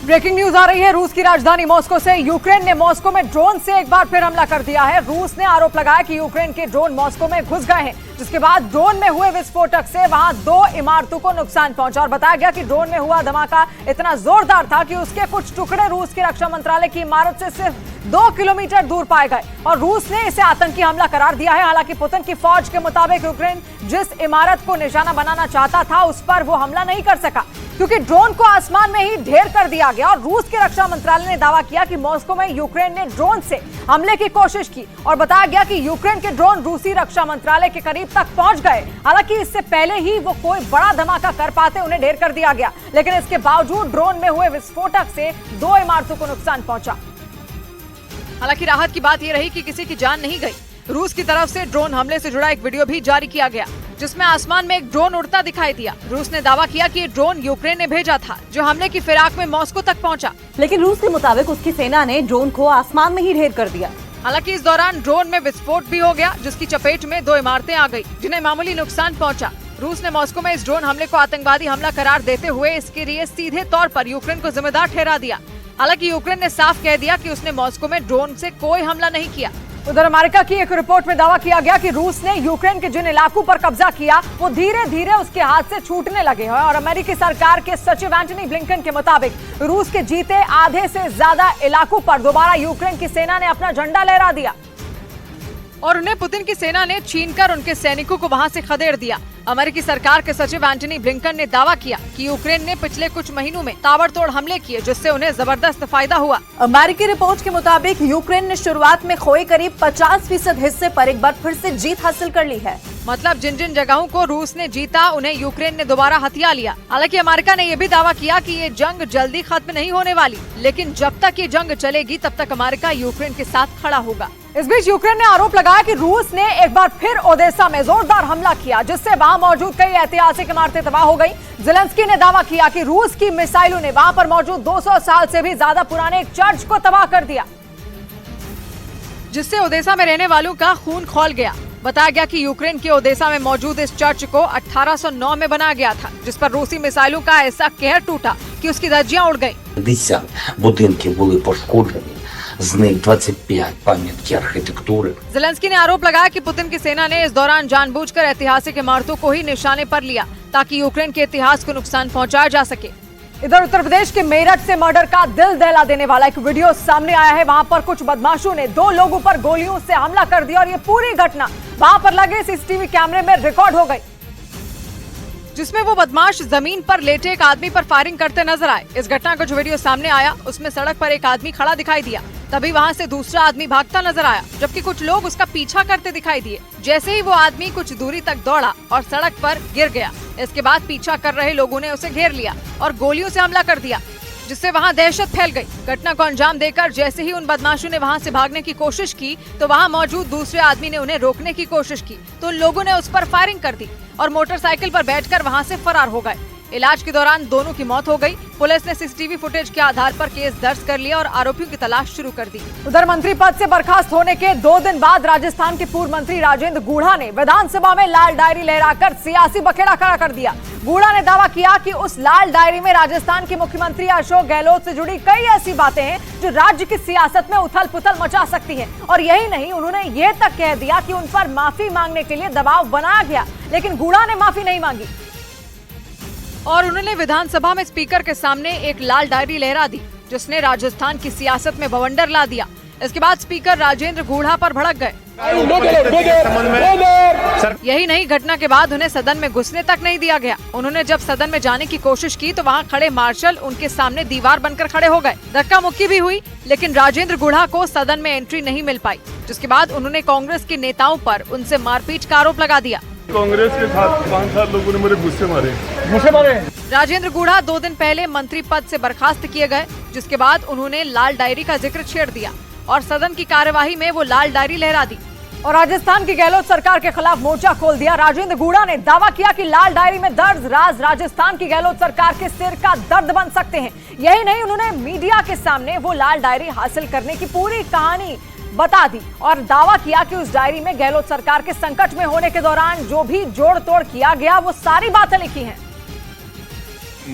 ब्रेकिंग न्यूज आ रही है रूस की राजधानी मॉस्को से। यूक्रेन ने मॉस्को में ड्रोन से एक बार फिर हमला कर दिया है। रूस ने आरोप लगाया कि यूक्रेन के ड्रोन मॉस्को में घुस गए हैं, जिसके बाद ड्रोन में हुए विस्फोटक से वहां 2 इमारतों को नुकसान पहुंचा। और बताया गया कि ड्रोन में हुआ धमाका इतना जोरदार था कि उसके कुछ टुकड़े रूस की रक्षा मंत्रालय की इमारत से सिर्फ 2 किलोमीटर दूर पाए गए और रूस ने इसे आतंकी हमला करार दिया है। हालांकि पुतिन की फौज के मुताबिक यूक्रेन जिस इमारत को निशाना बनाना चाहता था, उस पर वो हमला नहीं कर सका, क्योंकि ड्रोन को आसमान में ही ढेर कर दिया गया। और रूस के रक्षा मंत्रालय ने दावा किया कि मॉस्को में यूक्रेन ने ड्रोन से हमले की कोशिश की और बताया गया कि यूक्रेन के ड्रोन रूसी रक्षा मंत्रालय के करीब तक पहुंच गए। हालांकि इससे पहले ही वो कोई बड़ा धमाका कर पाते, उन्हें ढेर कर दिया गया, लेकिन इसके बावजूद ड्रोन में हुए विस्फोटक से 2 इमारतों को नुकसान पहुंचा। हालांकि राहत की बात यह रही कि किसी की जान नहीं गई। रूस की तरफ से ड्रोन हमले से जुड़ा एक वीडियो भी जारी किया गया, जिसमें आसमान में एक ड्रोन उड़ता दिखाई दिया। रूस ने दावा किया कि ये ड्रोन यूक्रेन ने भेजा था, जो हमले की फिराक में मॉस्को तक पहुंचा। लेकिन रूस के मुताबिक उसकी सेना ने ड्रोन को आसमान में ही ढेर कर दिया। हालांकि इस दौरान ड्रोन में विस्फोट भी हो गया, जिसकी चपेट में 2 इमारतें आ गई, जिन्हें मामूली नुकसान पहुंचा। रूस ने मॉस्को में इस ड्रोन हमले को आतंकवादी हमला करार देते हुए इसके लिए सीधे तौर पर यूक्रेन को जिम्मेदार ठहरा दिया। हालांकि यूक्रेन ने साफ कह दिया कि उसने मॉस्को में ड्रोन से कोई हमला नहीं किया। उधर अमेरिका की एक रिपोर्ट में दावा किया गया कि रूस ने यूक्रेन के जिन इलाकों पर कब्जा किया, वो धीरे धीरे उसके हाथ से छूटने लगे हैं। और अमेरिकी सरकार के सचिव एंटनी ब्लिंकन के मुताबिक रूस के जीते आधे से ज्यादा इलाकों पर दोबारा यूक्रेन की सेना ने अपना झंडा लहरा दिया और उन्हें पुतिन की सेना ने छीनकर उनके सैनिकों को वहां से खदेड़ दिया। अमेरिकी सरकार के सचिव एंटनी ब्लिंकन ने दावा किया कि यूक्रेन ने पिछले कुछ महीनों में ताबड़तोड़ हमले किए, जिससे उन्हें जबरदस्त फायदा हुआ। अमेरिकी रिपोर्ट के मुताबिक यूक्रेन ने शुरुआत में खोए करीब 50% हिस्से पर एक बार फिर से जीत हासिल कर ली है। मतलब जिन जिन जगहों को रूस ने जीता, उन्हें यूक्रेन ने दोबारा हथिया लिया। हालांकि अमेरिका ने यह भी दावा किया कि ये जंग जल्दी खत्म नहीं होने वाली, लेकिन जब तक ये जंग चलेगी तब तक अमेरिका यूक्रेन के साथ खड़ा होगा। इस बीच यूक्रेन ने आरोप लगाया कि रूस ने एक बार फिर ओडेसा में जोरदार हमला किया, जिससे वहां मौजूद कई ऐतिहासिक इमारतें तबाह हो गई। ज़ेलेंस्की ने दावा किया कि रूस की मिसाइलों ने वहां पर मौजूद 200 साल से भी ज्यादा पुराने एक चर्च को तबाह कर दिया, जिससे ओडेसा में रहने वालों का खून खौल गया। बताया गया कि यूक्रेन के ओडेसा में मौजूद इस चर्च को 1809 में बनाया गया था, जिस पर रूसी मिसाइलों का ऐसा कहर टूटा कि उसकी धज्जियां उड़ गईं। 50 будинки були пошкоджені, з них 25 пам'ятки архітектури. ज़ेलेंस्की ने आरोप लगाया कि पुतिन की सेना ने इस दौरान जानबूझकर ऐतिहासिक इमारतों को ही निशाने पर लिया, ताकि यूक्रेन के इतिहास को नुकसान पहुंचाया जा सके। इधर उत्तर प्रदेश के मेरठ से मर्डर का दिल दहला देने वाला एक वीडियो सामने आया है। वहां पर कुछ बदमाशों ने 2 लोगों पर गोलियों से हमला कर दिया और ये पूरी घटना वहां पर लगे सीसीटीवी कैमरे में रिकॉर्ड हो गई, जिसमें वो बदमाश जमीन पर लेटे एक आदमी पर फायरिंग करते नजर आए। इस घटना का जो वीडियो सामने आया, उसमें सड़क पर एक आदमी खड़ा दिखाई दिया। तभी वहां से दूसरा आदमी भागता नजर आया, जबकि कुछ लोग उसका पीछा करते दिखाई दिए। जैसे ही वो आदमी कुछ दूरी तक दौड़ा और सड़क पर गिर गया, इसके बाद पीछा कर रहे लोगों ने उसे घेर लिया और गोलियों से हमला कर दिया, जिससे वहां दहशत फैल गई। घटना को अंजाम देकर जैसे ही उन बदमाशों ने वहां से भागने की कोशिश की, तो वहां मौजूद दूसरे आदमी ने उन्हें रोकने की कोशिश की, तो उन लोगों ने उस पर फायरिंग कर दी और मोटरसाइकिल पर बैठकर वहां से फरार हो गए। इलाज के दौरान दोनों की मौत हो गई। पुलिस ने सीसीटीवी फुटेज के आधार पर केस दर्ज कर लिया और आरोपियों की तलाश शुरू कर दी। उधर मंत्री पद से बर्खास्त होने के 2 दिन बाद राजस्थान के पूर्व मंत्री राजेंद्र गूढ़ा ने विधानसभा में लाल डायरी लहराकर सियासी बखेड़ा खड़ा कर दिया। गूढ़ा ने दावा किया कि उस लाल डायरी में राजस्थान के मुख्यमंत्री अशोक गहलोत से जुड़ी कई ऐसी बातें हैं जो राज्य की सियासत में उथल पुथल मचा सकती है। और यही नहीं, उन्होंने ये तक कह दिया कि उन पर माफी मांगने के लिए दबाव बनाया गया, लेकिन गूढ़ा ने माफी नहीं मांगी और उन्होंने विधानसभा में स्पीकर के सामने एक लाल डायरी लहरा दी, जिसने राजस्थान की सियासत में बवंडर ला दिया। इसके बाद स्पीकर राजेंद्र गूढ़ा पर भड़क गए। यही नहीं, घटना के बाद उन्हें सदन में घुसने तक नहीं दिया गया। उन्होंने जब सदन में जाने की कोशिश की तो वहां खड़े मार्शल उनके सामने दीवार बनकर खड़े हो गए। धक्का मुक्की भी हुई, लेकिन राजेंद्र गूढ़ा को सदन में एंट्री नहीं मिल पाई, जिसके बाद उन्होंने कांग्रेस के नेताओं पर उनसे मारपीट का आरोप लगा दिया। कांग्रेस के साथ 5-7 लोगों ने मेरे गुस्से मारे। राजेंद्र गूढ़ा 2 दिन पहले मंत्री पद से बर्खास्त किए गए, जिसके बाद उन्होंने लाल डायरी का जिक्र छेड़ दिया और सदन की कार्यवाही में वो लाल डायरी लहरा दी और राजस्थान की गहलोत सरकार के खिलाफ मोर्चा खोल दिया। राजेंद्र गूढ़ा ने दावा किया कि लाल डायरी में दर्ज राज राजस्थान की गहलोत सरकार के सिर का दर्द बन सकते हैं। यही नहीं, उन्होंने मीडिया के सामने वो लाल डायरी हासिल करने की पूरी कहानी बता दी और दावा किया कि उस डायरी में गहलोत सरकार के संकट में होने के दौरान जो भी जोड़ तोड़ किया गया वो सारी बातें लिखी हैं।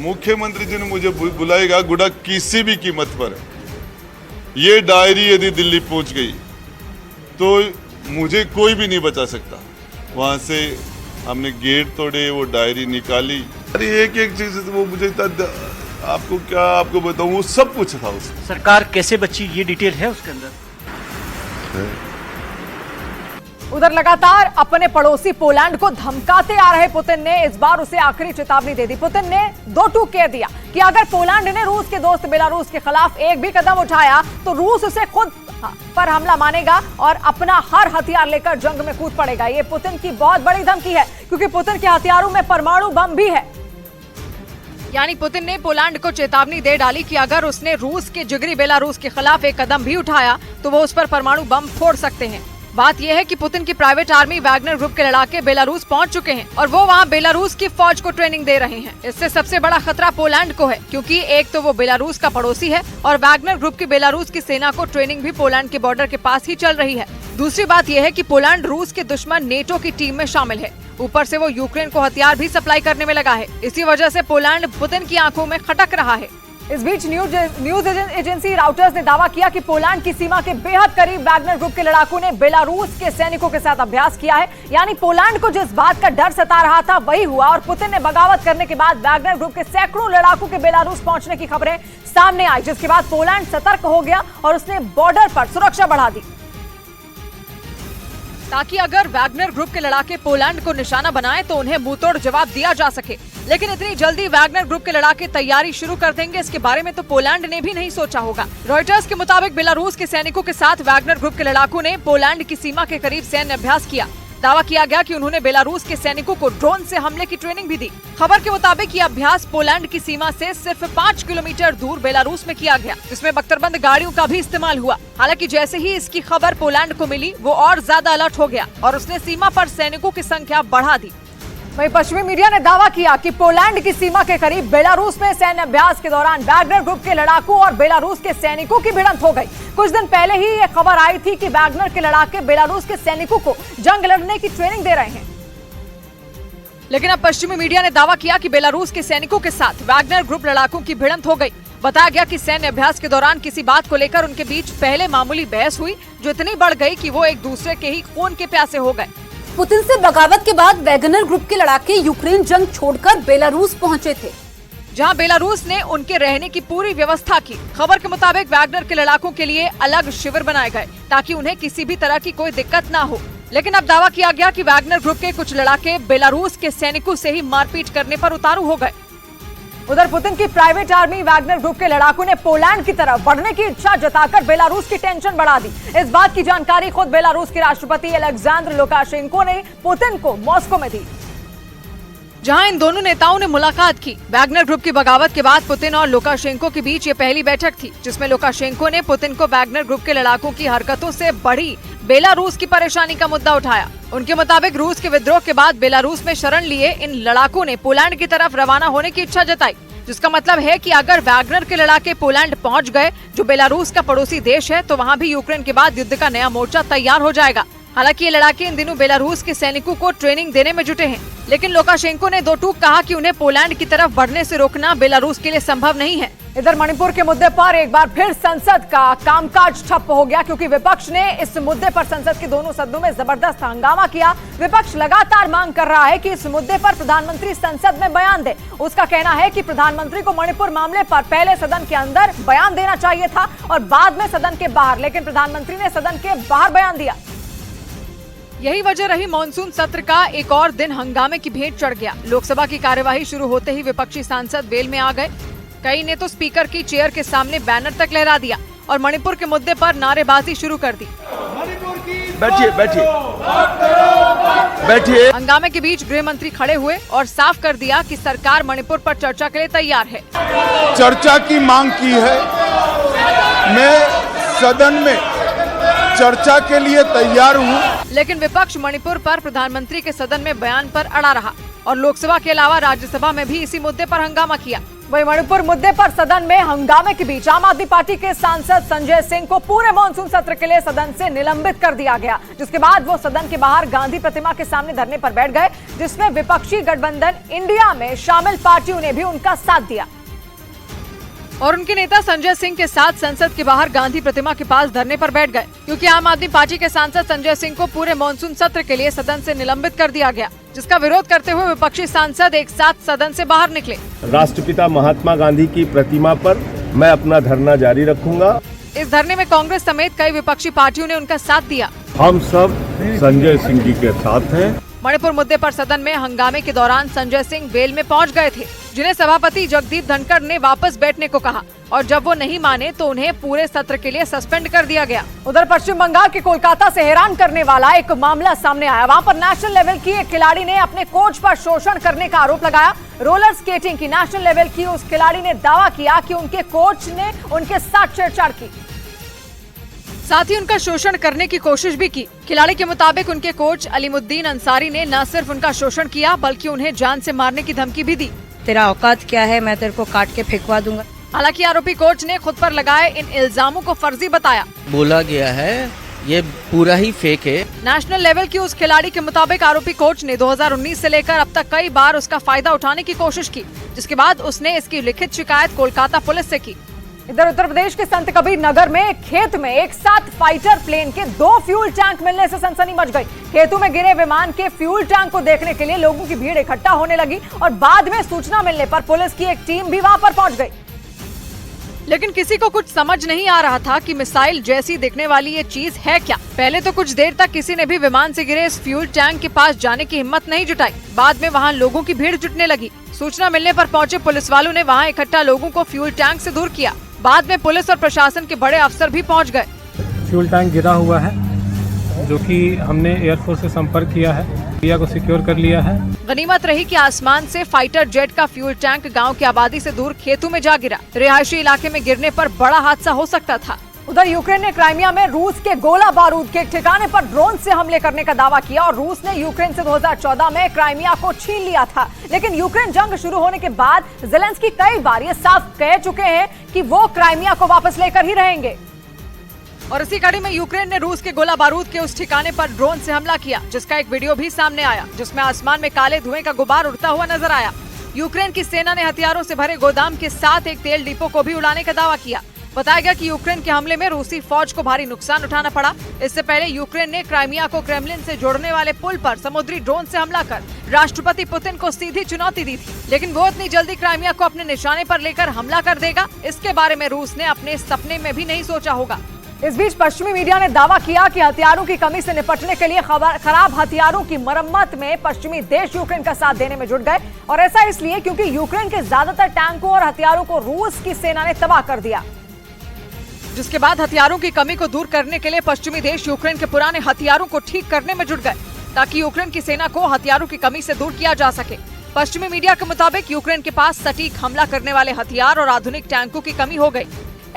मुख्यमंत्री जी ने मुझे बुलाएगा गुड़ा किसी भी कीमत पर। ये डायरी यदि दिल्ली पहुंच गई तो मुझे कोई भी नहीं बचा सकता। वहां से हमने गेट तोड़े, वो डायरी निकाली, अरे एक एक चीज वो मुझे आपको बताऊं, वो सब कुछ था उसमें। सरकार कैसे बची ये डिटेल है उसके अंदर। उधर लगातार अपने पड़ोसी पोलैंड को धमकाते आ रहे पुतिन ने इस बार उसे आखिरी चेतावनी दे दी। पुतिन ने 2 टूक कह दिया कि अगर पोलैंड ने रूस के दोस्त बेलारूस के खिलाफ एक भी कदम उठाया तो रूस उसे खुद पर हमला मानेगा और अपना हर हथियार लेकर जंग में कूद पड़ेगा। ये पुतिन की बहुत बड़ी धमकी है, क्योंकि पुतिन के हथियारों में परमाणु बम भी है। यानी पुतिन ने पोलैंड को चेतावनी दे डाली कि अगर उसने रूस के जिगरी बेलारूस के खिलाफ एक कदम भी उठाया तो वो उस पर परमाणु बम फोड़ सकते हैं। बात यह है कि पुतिन की प्राइवेट आर्मी वैगनर ग्रुप के लड़ाके बेलारूस पहुंच चुके हैं और वो वहां बेलारूस की फौज को ट्रेनिंग दे रहे हैं। इससे सबसे बड़ा खतरा पोलैंड को है, क्योंकि एक तो वो बेलारूस का पड़ोसी है और वैगनर ग्रुप की बेलारूस की सेना को ट्रेनिंग भी पोलैंड के बॉर्डर के पास ही चल रही है। दूसरी बात यह है कि पोलैंड रूस के दुश्मन नेटो की टीम में शामिल है। ऊपर से वो यूक्रेन को हथियार भी सप्लाई करने में लगा है। इसी वजह से पोलैंड पुतिन की आंखों में खटक रहा है। इस बीच न्यूज एजेंसी राउटर्स ने दावा किया कि पोलैंड की सीमा के बेहद करीब वैगनर ग्रुप के लड़ाकों ने बेलारूस के सैनिकों के साथ अभ्यास किया है। यानी पोलैंड को जिस बात का डर सता रहा था वही हुआ और पुतिन ने बगावत करने के बाद वैगनर ग्रुप के सैकड़ों लड़ाकों के बेलारूस पहुंचने की खबरें सामने आई, जिसके बाद पोलैंड सतर्क हो गया और उसने बॉर्डर पर सुरक्षा बढ़ा दी, ताकि अगर वैगनर ग्रुप के लड़ाके पोलैंड को निशाना बनाएं तो उन्हें मुंहतोड़ जवाब दिया जा सके। लेकिन इतनी जल्दी वैगनर ग्रुप के लड़ाके तैयारी शुरू कर देंगे, इसके बारे में तो पोलैंड ने भी नहीं सोचा होगा। रॉयटर्स के मुताबिक बेलारूस के सैनिकों के साथ वैगनर ग्रुप के लड़ाकों ने पोलैंड की सीमा के करीब सैन्य अभ्यास किया। दावा किया गया कि उन्होंने बेलारूस के सैनिकों को ड्रोन से हमले की ट्रेनिंग भी दी। खबर के मुताबिक ये अभ्यास पोलैंड की सीमा से सिर्फ 5 किलोमीटर दूर बेलारूस में किया गया, जिसमें बख्तरबंद गाड़ियों का भी इस्तेमाल हुआ। हालांकि जैसे ही इसकी खबर पोलैंड को मिली वो और ज्यादा अलर्ट हो गया और उसने सीमा पर सैनिकों की संख्या बढ़ा दी। वहीं पश्चिमी मीडिया ने दावा किया कि पोलैंड की सीमा के करीब बेलारूस में सैन्य अभ्यास के दौरान वैगनर ग्रुप के लड़ाकों और बेलारूस के सैनिकों की भिड़ंत हो गई। कुछ दिन पहले ही ये खबर आई थी कि वैगनर के लड़ाके बेलारूस के सैनिकों को जंग लड़ने की ट्रेनिंग दे रहे हैं। लेकिन अब पश्चिमी मीडिया ने दावा किया कि बेलारूस के सैनिकों के साथ वैगनर ग्रुप लड़ाकों की भिड़ंत हो गई। बताया गया कि सैन्य अभ्यास के दौरान किसी बात को लेकर उनके बीच पहले मामूली बहस हुई, जो इतनी बढ़ गई कि वो एक दूसरे के ही खून के प्यासे हो गए। पुतिन से बगावत के बाद वैगनर ग्रुप के लड़ाके यूक्रेन जंग छोड़कर बेलारूस पहुंचे थे, जहां बेलारूस ने उनके रहने की पूरी व्यवस्था की। खबर के मुताबिक वैगनर के लड़ाकों के लिए अलग शिविर बनाए गए ताकि उन्हें किसी भी तरह की कोई दिक्कत ना हो। लेकिन अब दावा किया गया कि वैगनर ग्रुप के कुछ लड़ाके बेलारूस के सैनिकों से ही मारपीट करने पर उतारू हो गए। उधर पुतिन की प्राइवेट आर्मी वैगनर ग्रुप के लड़ाकों ने पोलैंड की तरफ बढ़ने की इच्छा जताकर बेलारूस की टेंशन बढ़ा दी। इस बात की जानकारी खुद बेलारूस के राष्ट्रपति अलेक्जेंडर लुकाशेंको ने पुतिन को मॉस्को में दी, जहां इन दोनों नेताओं ने मुलाकात की। वैगनर ग्रुप की बगावत के बाद पुतिन और लुकाशेंको के बीच ये पहली बैठक थी, जिसमें लुकाशेंको ने पुतिन को वैगनर ग्रुप के लड़ाकों की हरकतों से बढ़ी बेलारूस की परेशानी का मुद्दा उठाया। उनके मुताबिक रूस के विद्रोह के बाद बेलारूस में शरण लिए इन लड़ाकों ने पोलैंड की तरफ रवाना होने की इच्छा जताई, जिसका मतलब है कि अगर वैगनर के लड़ाके पोलैंड पहुंच गए, जो बेलारूस का पड़ोसी देश है, तो वहां भी यूक्रेन के बाद युद्ध का नया मोर्चा तैयार हो जाएगा। हालांकि ये लड़ाके इन दिनों बेलारूस के सैनिकों को ट्रेनिंग देने में जुटे हैं, लेकिन लुकाशेंको ने दो टूक कहा कि उन्हें पोलैंड की तरफ बढ़ने से रोकना बेलारूस के लिए संभव नहीं है। इधर मणिपुर के मुद्दे पर एक बार फिर संसद का कामकाज ठप हो गया, क्योंकि विपक्ष ने इस मुद्दे पर संसद के दोनों सदनों में जबरदस्त हंगामा किया। विपक्ष लगातार मांग कर रहा है कि इस मुद्दे पर प्रधानमंत्री संसद में बयान दे। उसका कहना है कि प्रधानमंत्री को मणिपुर मामले पर पहले सदन के अंदर बयान देना चाहिए था और बाद में सदन के बाहर, लेकिन प्रधानमंत्री ने सदन के बाहर बयान दिया। यही वजह रही मॉनसून सत्र का एक और दिन हंगामे की भेंट चढ़ गया। लोकसभा की कार्यवाही शुरू होते ही विपक्षी सांसद वेल में आ गए। कई ने तो स्पीकर की चेयर के सामने बैनर तक लहरा दिया और मणिपुर के मुद्दे पर नारेबाजी शुरू कर दी। बैठिए बैठिए बैठिए। हंगामे के बीच गृह मंत्री खड़े हुए और साफ कर दिया कि सरकार मणिपुर पर चर्चा के लिए तैयार है। चर्चा की मांग की है, मैं सदन में चर्चा के लिए तैयार हूँ। लेकिन विपक्ष मणिपुर पर प्रधानमंत्री के सदन में बयान पर अड़ा रहा और लोकसभा के अलावा राज्यसभा में भी इसी मुद्दे पर हंगामा किया। वहीं मणिपुर मुद्दे पर सदन में हंगामे के बीच आम आदमी पार्टी के सांसद संजय सिंह को पूरे मॉनसून सत्र के लिए सदन से निलंबित कर दिया गया, जिसके बाद वो सदन के बाहर गांधी प्रतिमा के सामने धरने पर बैठ गए, जिसमें विपक्षी गठबंधन इंडिया में शामिल पार्टियों ने भी उनका साथ दिया और उनके नेता संजय सिंह के साथ संसद के बाहर गांधी प्रतिमा के पास धरने पर बैठ गए, क्योंकि आम आदमी पार्टी के सांसद संजय सिंह को पूरे मॉनसून सत्र के लिए सदन से निलंबित कर दिया गया, जिसका विरोध करते हुए विपक्षी सांसद एक साथ सदन से बाहर निकले। राष्ट्रपिता महात्मा गांधी की प्रतिमा पर मैं अपना धरना जारी रखूंगा। इस धरने में कांग्रेस समेत कई विपक्षी पार्टियों ने उनका साथ दिया। हम सब संजय सिंह जी के साथ हैं। मणिपुर मुद्दे पर सदन में हंगामे के दौरान संजय सिंह वेल में पहुंच गए थे, जिन्हें सभापति जगदीप धनखड़ ने वापस बैठने को कहा और जब वो नहीं माने तो उन्हें पूरे सत्र के लिए सस्पेंड कर दिया गया। उधर पश्चिम बंगाल के कोलकाता से हैरान करने वाला एक मामला सामने आया। वहां पर नेशनल लेवल की एक खिलाड़ी ने अपने कोच पर शोषण करने का आरोप लगाया। रोलर स्केटिंग की नेशनल लेवल की उस खिलाड़ी ने दावा किया कि उनके कोच ने उनके साथ छेड़छाड़ की, साथ ही उनका शोषण करने की कोशिश भी की। खिलाड़ी के मुताबिक उनके कोच अलीमुद्दीन अंसारी ने न सिर्फ उनका शोषण किया बल्कि उन्हें जान से मारने की धमकी भी दी। तेरा औकात क्या है, मैं तेरे को काट के फेंकवा दूंगा। हालांकि आरोपी कोच ने खुद पर लगाए इन इल्जामों को फर्जी बताया। बोला गया है ये पूरा ही फेक है। नेशनल लेवल की उस खिलाड़ी के मुताबिक आरोपी कोच ने 2019 से लेकर अब तक कई बार उसका फायदा उठाने की कोशिश की, जिसके बाद उसने इसकी लिखित शिकायत कोलकाता पुलिस से की। इधर उत्तर प्रदेश के संत कबीर नगर में एक खेत में एक साथ फाइटर प्लेन के 2 फ्यूल टैंक मिलने से सनसनी मच गई। खेतों में गिरे विमान के फ्यूल टैंक को देखने के लिए लोगों की भीड़ इकट्ठा होने लगी और बाद में सूचना मिलने पर पुलिस की एक टीम भी वहां पर पहुंच गई। लेकिन किसी को कुछ समझ नहीं आ रहा था कि मिसाइल जैसी दिखने वाली ये चीज है क्या। पहले तो कुछ देर तक किसी ने भी विमान से गिरे इस फ्यूल टैंक के पास जाने की हिम्मत नहीं जुटाई। बाद में वहां लोगों की भीड़ जुटने लगी। सूचना मिलने पर पहुंचे पुलिस वालों ने वहां इकट्ठा लोगों को फ्यूल टैंक से दूर किया। बाद में पुलिस और प्रशासन के बड़े अफसर भी पहुंच गए। फ्यूल टैंक गिरा हुआ है, जो कि हमने एयरफोर्स से संपर्क किया है, एरिया को सिक्योर कर लिया है। गनीमत रही कि आसमान से फाइटर जेट का फ्यूल टैंक गांव की आबादी से दूर खेतों में जा गिरा। रिहायशी इलाके में गिरने पर बड़ा हादसा हो सकता था। उधर यूक्रेन ने क्राइमिया में रूस के गोला बारूद के ठिकाने पर ड्रोन से हमले करने का दावा किया और रूस ने यूक्रेन से 2014 में क्राइमिया को छीन लिया था। लेकिन यूक्रेन जंग शुरू होने के बाद ज़ेलेंस्की कई बार ये साफ कह चुके हैं कि वो क्राइमिया को वापस लेकर ही रहेंगे। और इसी कड़ी में यूक्रेन ने रूस के गोला बारूद के उस ठिकाने पर ड्रोन से हमला किया, जिसका एक वीडियो भी सामने आया, जिसमें आसमान में काले धुएं का गुबार उड़ता हुआ नजर आया। यूक्रेन की सेना ने हथियारों से भरे गोदाम के साथ एक तेल डिपो को भी उड़ाने का दावा किया। बताया गया कि यूक्रेन के हमले में रूसी फौज को भारी नुकसान उठाना पड़ा। इससे पहले यूक्रेन ने क्राइमिया को क्रेमलिन से जोड़ने वाले पुल पर समुद्री ड्रोन से हमला कर राष्ट्रपति पुतिन को सीधी चुनौती दी थी, लेकिन वो इतनी जल्दी क्राइमिया को अपने निशाने पर लेकर हमला कर देगा, इसके बारे में रूस ने अपने सपने में भी नहीं सोचा होगा। इस बीच पश्चिमी मीडिया ने दावा किया कि हथियारों की कमी से निपटने के लिए खराब हथियारों की मरम्मत में पश्चिमी देश यूक्रेन का साथ देने में जुट गए, और ऐसा इसलिए क्योंकि यूक्रेन के ज्यादातर टैंकों और हथियारों को रूस की सेना ने तबाह कर दिया, जिसके बाद हथियारों की कमी को दूर करने के लिए पश्चिमी देश यूक्रेन के पुराने हथियारों को ठीक करने में जुट गए, ताकि यूक्रेन की सेना को हथियारों की कमी से दूर किया जा सके। पश्चिमी मीडिया के मुताबिक यूक्रेन के पास सटीक हमला करने वाले हथियार और आधुनिक टैंकों की कमी हो गई।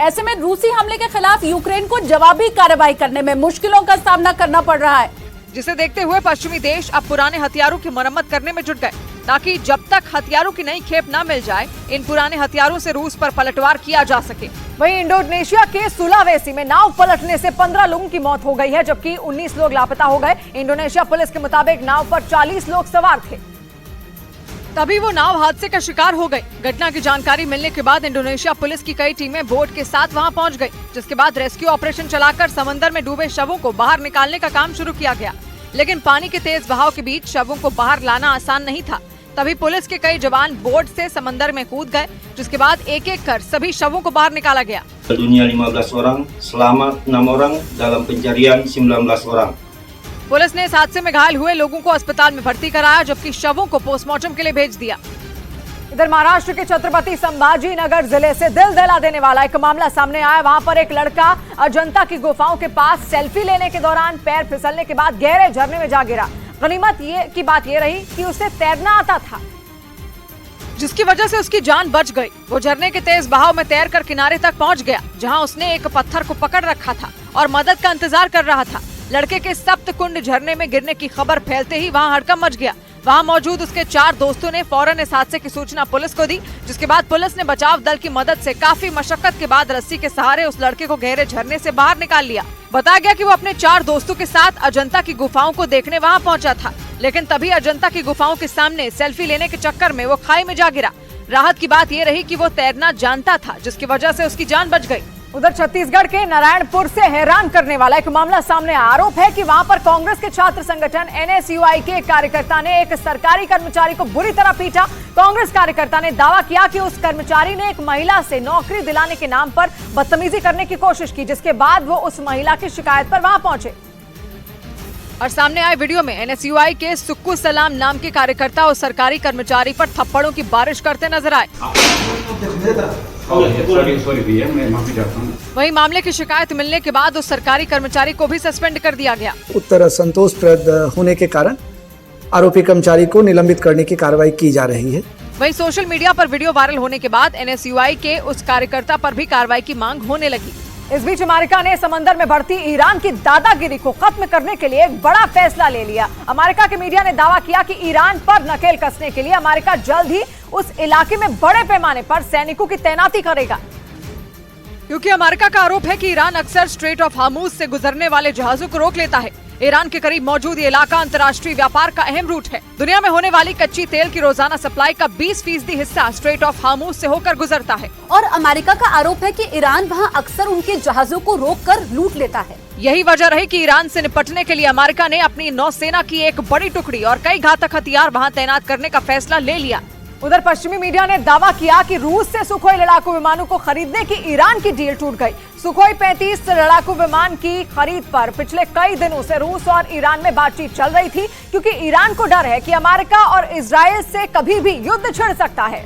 ऐसे में रूसी हमले के खिलाफ यूक्रेन को जवाबी कार्रवाई करने में मुश्किलों का सामना करना पड़ रहा है। जिसे देखते हुए पश्चिमी देश अब पुराने हथियारों की मरम्मत करने में जुट गए, ताकि जब तक हथियारों की नई खेप न मिल जाए इन पुराने हथियारों से रूस पर पलटवार किया जा सके। वहीं इंडोनेशिया के सुलावेसी में नाव पलटने से 15 लोगों की मौत हो गई है, जबकि 19 लोग लापता हो गए। इंडोनेशिया पुलिस के मुताबिक नाव पर 40 लोग सवार थे, तभी वो नाव हादसे का शिकार हो गई। घटना की जानकारी मिलने के बाद इंडोनेशिया पुलिस की कई टीमें बोट के साथ वहां पहुंच गई, जिसके बाद रेस्क्यू ऑपरेशन चलाकर समंदर में डूबे शवों को बाहर निकालने का काम शुरू किया गया। लेकिन पानी के तेज बहाव के बीच शवों को बाहर लाना आसान नहीं था, तभी पुलिस के कई जवान बोट से समंदर में कूद गए, जिसके बाद एक एक कर सभी शवों को बाहर निकाला गया। Dunia 15 orang, selamat 6 orang, dalam pencarian 19 orang. Police ने इस हादसे में घायल हुए लोगों को अस्पताल में भर्ती कराया, जबकि शवों को पोस्टमार्टम के लिए भेज दिया। इधर महाराष्ट्र के छत्रपति संभाजी नगर जिले से दिल दहला देने वाला एक मामला सामने आया। वहां पर एक लड़का अजंता की गुफाओं के पास सेल्फी लेने के दौरान पैर फिसलने के बाद गहरे झरने में जा गिरा। गनीमत की बात ये रही कि उसे तैरना आता था, जिसकी वजह से उसकी जान बच गई। वो झरने के तेज बहाव में तैरकर किनारे तक पहुंच गया, जहां उसने एक पत्थर को पकड़ रखा था और मदद का इंतजार कर रहा था। लड़के के सप्तकुंड झरने में गिरने की खबर फैलते ही वहां हड़कंप मच गया। वहां मौजूद उसके 4 दोस्तों ने फौरन इस हादसे की सूचना पुलिस को दी, जिसके बाद पुलिस ने बचाव दल की मदद से काफी मशक्कत के बाद रस्सी के सहारे उस लड़के को गहरे झरने से बाहर निकाल लिया। बताया गया कि वो अपने 4 दोस्तों के साथ अजंता की गुफाओं को देखने वहां पहुंचा था, लेकिन तभी अजंता की गुफाओं के सामने सेल्फी लेने के चक्कर में वो खाई में जा गिरा। राहत की बात ये रही कि वो तैरना जानता था, जिसकी वजह से उसकी जान बच गई। उधर छत्तीसगढ़ के नारायणपुर से हैरान करने वाला एक मामला सामने आया। आरोप है कि वहां पर कांग्रेस के छात्र संगठन NSUI के एक कार्यकर्ता ने एक सरकारी कर्मचारी को बुरी तरह पीटा। कांग्रेस कार्यकर्ता ने दावा किया कि उस कर्मचारी ने एक महिला से नौकरी दिलाने के नाम पर बदतमीजी करने की कोशिश की, जिसके बाद वो उस महिला की शिकायत पर वहां पहुंचे। और सामने आए वीडियो में NSUI के सुक्कू सलाम नाम के कार्यकर्ता उस सरकारी कर्मचारी पर थप्पड़ों की बारिश करते नजर आए। वहीं मामले की शिकायत मिलने के बाद उस सरकारी कर्मचारी को भी सस्पेंड कर दिया गया। उत्तर संतोषप्रद होने के कारण आरोपी कर्मचारी को निलंबित करने की कार्रवाई की जा रही है। वहीं सोशल मीडिया पर वीडियो वायरल होने के बाद NSUI के उस कार्यकर्ता पर भी कार्रवाई की मांग होने लगी। इस बीच अमेरिका ने समंदर में बढ़ती ईरान की दादागिरी को खत्म करने के लिए एक बड़ा फैसला ले लिया। अमेरिका के मीडिया ने दावा किया कि ईरान पर नकेल कसने के लिए अमेरिका जल्द ही उस इलाके में बड़े पैमाने पर सैनिकों की तैनाती करेगा, क्योंकि अमेरिका का आरोप है कि ईरान अक्सर स्ट्रेट ऑफ हार्मूज से गुजरने वाले जहाजों को रोक लेता है। ईरान के करीब मौजूद ये इलाका अंतर्राष्ट्रीय व्यापार का अहम रूट है। दुनिया में होने वाली कच्ची तेल की रोजाना सप्लाई का 20% हिस्सा स्ट्रेट ऑफ हार्मूज से होकर गुजरता है। और अमेरिका का आरोप है कि ईरान वहां अक्सर उनके जहाजों को रोककर लूट लेता है। यही वजह रही कि ईरान से निपटने के लिए अमेरिका ने अपनी नौसेना की एक बड़ी टुकड़ी और कई घातक हथियार वहां तैनात करने का फैसला ले लिया। उधर पश्चिमी मीडिया ने दावा किया कि रूस से सुखोई लड़ाकू विमानों को खरीदने की ईरान की डील टूट गई। सुखोई 35 लड़ाकू विमान की खरीद पर पिछले कई दिनों से रूस और ईरान में बातचीत चल रही थी, क्योंकि ईरान को डर है कि अमेरिका और इजराइल से कभी भी युद्ध छिड़ सकता है।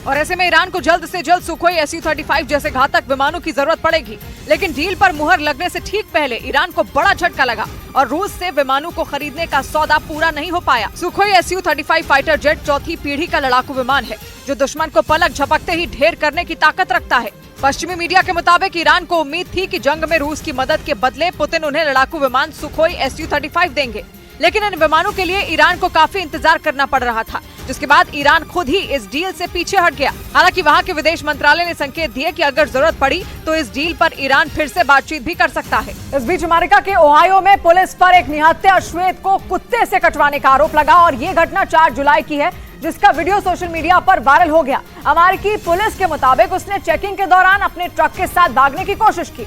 और ऐसे में ईरान को जल्द से जल्द सुखोई Su-35 जैसे घातक विमानों की जरूरत पड़ेगी। लेकिन डील पर मुहर लगने से ठीक पहले ईरान को बड़ा झटका लगा और रूस से विमानों को खरीदने का सौदा पूरा नहीं हो पाया। सुखोई Su-35 फाइटर जेट 4थी पीढ़ी का लड़ाकू विमान है, जो दुश्मन को पलक झपकते ही ढेर करने की ताकत रखता है। पश्चिमी मीडिया के मुताबिक ईरान को उम्मीद थी कि जंग में रूस की मदद के बदले पुतिन उन्हें लड़ाकू विमान सुखोई Su-35 देंगे, लेकिन इन विमानों के लिए ईरान को काफी इंतजार करना पड़ रहा था, जिसके बाद ईरान खुद ही इस डील से पीछे हट गया। हालांकि वहां के विदेश मंत्रालय ने संकेत दिए कि अगर जरूरत पड़ी तो इस डील पर ईरान फिर से बातचीत भी कर सकता है। इस बीच अमेरिका के ओहायो में पुलिस पर एक निहत्थे अश्वेत को कुत्ते से कटवाने का आरोप लगा और ये घटना 4 जुलाई की है, जिसका वीडियो सोशल मीडिया पर वायरल हो गया। अमेरिकी पुलिस के मुताबिक उसने चेकिंग के दौरान अपने ट्रक के साथ भागने की कोशिश की,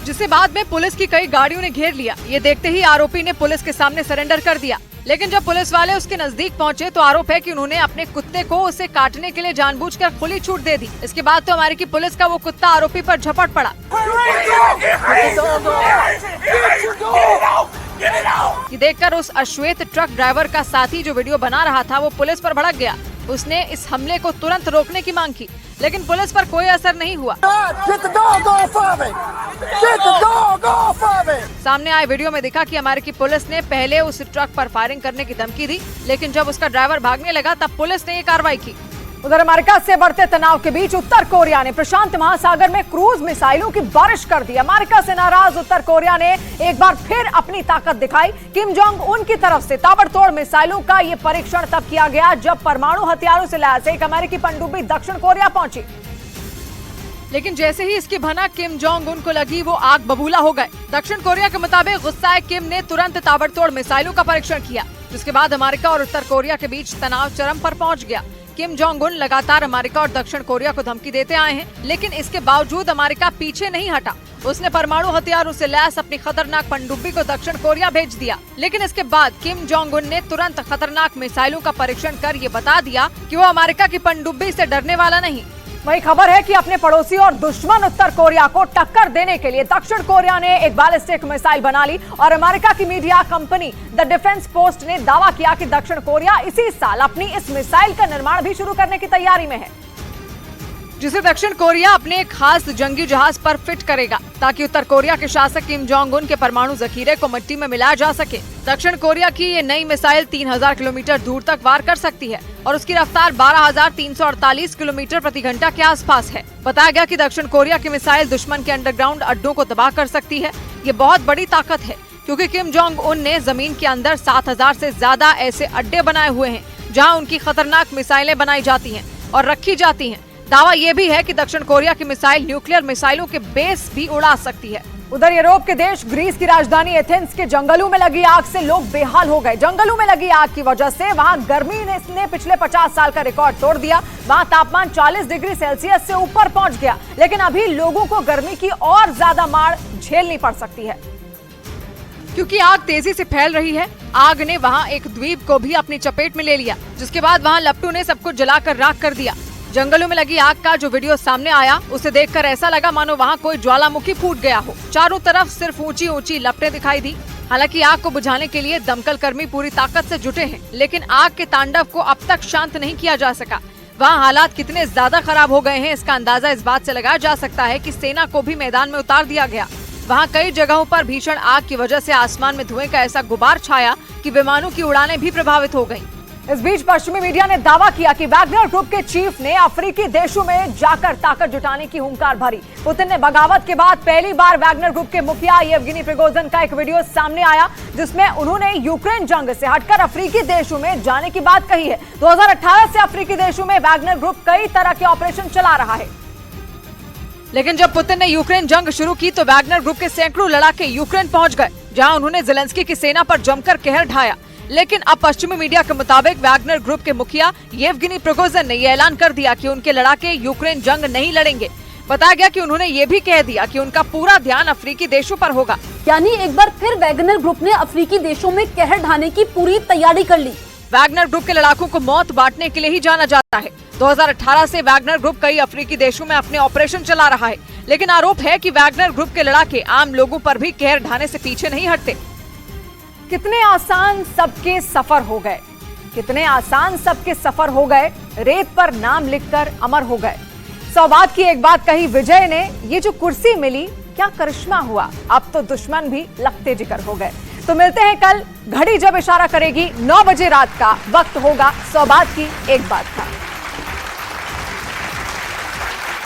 जिसे बाद में पुलिस की कई गाड़ियों ने घेर लिया। ये देखते ही आरोपी ने पुलिस के सामने सरेंडर कर दिया, लेकिन जब पुलिस वाले उसके नजदीक पहुंचे तो आरोप है कि उन्होंने अपने कुत्ते को उसे काटने के लिए जानबूझकर खुली छूट दे दी। इसके बाद तो अमेरिकी पुलिस का वो कुत्ता आरोपी पर झपट पड़ा। ये देखकर उस अश्वेत ट्रक ड्राइवर का साथी जो वीडियो बना रहा था वो पुलिस पर भड़क गया। उसने इस हमले को तुरंत रोकने की मांग की, लेकिन पुलिस पर कोई असर नहीं हुआ। सामने आए वीडियो में दिखा कि अमेरिकी पुलिस ने पहले उस ट्रक पर फायरिंग करने की धमकी दी, लेकिन जब उसका ड्राइवर भागने लगा तब पुलिस ने ये कार्रवाई की। उधर अमेरिका से बढ़ते तनाव के बीच उत्तर कोरिया ने प्रशांत महासागर में क्रूज मिसाइलों की बारिश कर दी। अमेरिका से नाराज उत्तर कोरिया ने एक बार फिर अपनी ताकत दिखाई। किम जोंग उन की तरफ से ताबड़तोड़ मिसाइलों का यह परीक्षण तब किया गया जब परमाणु हथियारों से लैस एक अमेरिकी पनडुब्बी दक्षिण कोरिया पहुंची। लेकिन जैसे ही इसकी भनक किम जोंग उन को लगी, वो आग बबूला हो गए। दक्षिण कोरिया के मुताबिक गुस्साए किम ने तुरंत ताबड़तोड़ मिसाइलों का परीक्षण किया, जिसके बाद अमेरिका और उत्तर कोरिया के बीच तनाव चरम पर पहुंच गया। किम जोंग उन लगातार अमेरिका और दक्षिण कोरिया को धमकी देते आए हैं, लेकिन इसके बावजूद अमेरिका पीछे नहीं हटा। उसने परमाणु हथियारों से लैस अपनी खतरनाक पनडुब्बी को दक्षिण कोरिया भेज दिया। लेकिन इसके बाद किम जोंग उन ने तुरंत खतरनाक मिसाइलों का परीक्षण कर ये बता दिया कि वो अमेरिका की पनडुब्बी से डरने वाला नहीं। वही खबर है कि अपने पड़ोसी और दुश्मन उत्तर कोरिया को टक्कर देने के लिए दक्षिण कोरिया ने एक बैलिस्टिक मिसाइल बना ली और अमेरिका की media company the defence post ने दावा किया कि दक्षिण कोरिया इसी साल अपनी इस मिसाइल का निर्माण भी शुरू करने की तैयारी में है, जिसे दक्षिण कोरिया अपने एक खास जंगी जहाज पर फिट करेगा ताकि उत्तर कोरिया के शासक किम जोंग उन के परमाणु जखीरे को मिट्टी में मिलाया जा सके। दक्षिण कोरिया की ये नई मिसाइल 3000 किलोमीटर दूर तक वार कर सकती है और उसकी रफ्तार 12,348 किलोमीटर प्रति घंटा के आसपास है। बताया गया कि दक्षिण कोरिया की मिसाइल दुश्मन के अंडरग्राउंड अड्डों को तबाह कर सकती है। ये बहुत बड़ी ताकत है क्योंकि किम जोंग उन ने जमीन के अंदर 7000 से ज्यादा ऐसे अड्डे बनाए हुए हैं जहाँ उनकी खतरनाक मिसाइलें बनाई जाती है और रखी जाती है। दावा यह भी है कि दक्षिण कोरिया की मिसाइल न्यूक्लियर मिसाइलों के बेस भी उड़ा सकती है। उधर यूरोप के देश ग्रीस की राजधानी एथेंस के जंगलों में लगी आग से लोग बेहाल हो गए। जंगलों में लगी आग की वजह से वहां गर्मी ने पिछले 50 साल का रिकॉर्ड तोड़ दिया। वहां तापमान 40 डिग्री सेल्सियस से ऊपर पहुंच गया, लेकिन अभी लोगों को गर्मी की और ज्यादा मार झेलनी पड़ सकती है क्योंकि आग तेजी से फैल रही है। आग ने वहां एक द्वीप को भी अपनी चपेट में ले लिया, जिसके बाद वहां लपटों ने सब कुछ जलाकर राख कर दिया। जंगलों में लगी आग का जो वीडियो सामने आया, उसे देखकर ऐसा लगा मानो वहां कोई ज्वालामुखी फूट गया हो। चारों तरफ सिर्फ ऊंची ऊंची लपटें दिखाई दी। हालांकि आग को बुझाने के लिए दमकल कर्मी पूरी ताकत से जुटे हैं, लेकिन आग के तांडव को अब तक शांत नहीं किया जा सका। वहां हालात कितने ज्यादा खराब हो गए हैं, इसका अंदाजा इस बात से लगाया जा सकता है कि सेना को भी मैदान में उतार दिया गया। वहां कई जगहों पर भीषण आग की वजह से आसमान में धुएं का ऐसा गुबार छाया कि विमानों की उड़ानें भी प्रभावित हो गईं। इस बीच पश्चिमी मीडिया ने दावा किया कि वैगनर ग्रुप के चीफ ने अफ्रीकी देशों में जाकर ताकत जुटाने की हुंकार भरी। पुतिन ने बगावत के बाद पहली बार वैगनर ग्रुप के मुखिया येवगेनी प्रिगोजिन का एक वीडियो सामने आया, जिसमें उन्होंने यूक्रेन जंग से हटकर अफ्रीकी देशों में जाने की बात कही है। 2018 से अफ्रीकी देशों में वैगनर ग्रुप कई तरह के ऑपरेशन चला रहा है, लेकिन जब पुतिन ने यूक्रेन जंग शुरू की तो वैगनर ग्रुप के सैकड़ों लड़ाके यूक्रेन पहुंच गए, जहां उन्होंने ज़ेलेंस्की की सेना पर जमकर कहर ढाया। लेकिन अब पश्चिमी मीडिया के मुताबिक वैगनर ग्रुप के मुखिया येवगेनी प्रिगोजिन ने यह ऐलान कर दिया कि उनके लड़ाके यूक्रेन जंग नहीं लड़ेंगे। बताया गया कि उन्होंने ये भी कह दिया कि उनका पूरा ध्यान अफ्रीकी देशों पर होगा। यानी एक बार फिर वैगनर ग्रुप ने अफ्रीकी देशों में कहर ढाने की पूरी तैयारी कर ली। वैगनर ग्रुप के लड़ाकों को मौत बांटने के लिए ही जाना जाता है। 2018 से वैगनर ग्रुप कई अफ्रीकी देशों में अपने ऑपरेशन चला रहा है, लेकिन आरोप है कि वैगनर ग्रुप के लड़ाके आम लोगों पर भी कहर ढाने से पीछे नहीं हटते। कितने आसान सबके सफर हो गए, कितने आसान सबके सफर हो गए, रेत पर नाम लिखकर अमर हो गए। सौगात की एक बात कही विजय ने, ये जो कुर्सी मिली क्या करिश्मा हुआ, अब तो दुश्मन भी लगते जिगर हो गए। तो मिलते हैं कल, घड़ी जब इशारा करेगी 9 बजे रात का, वक्त होगा सौगात की एक बात का।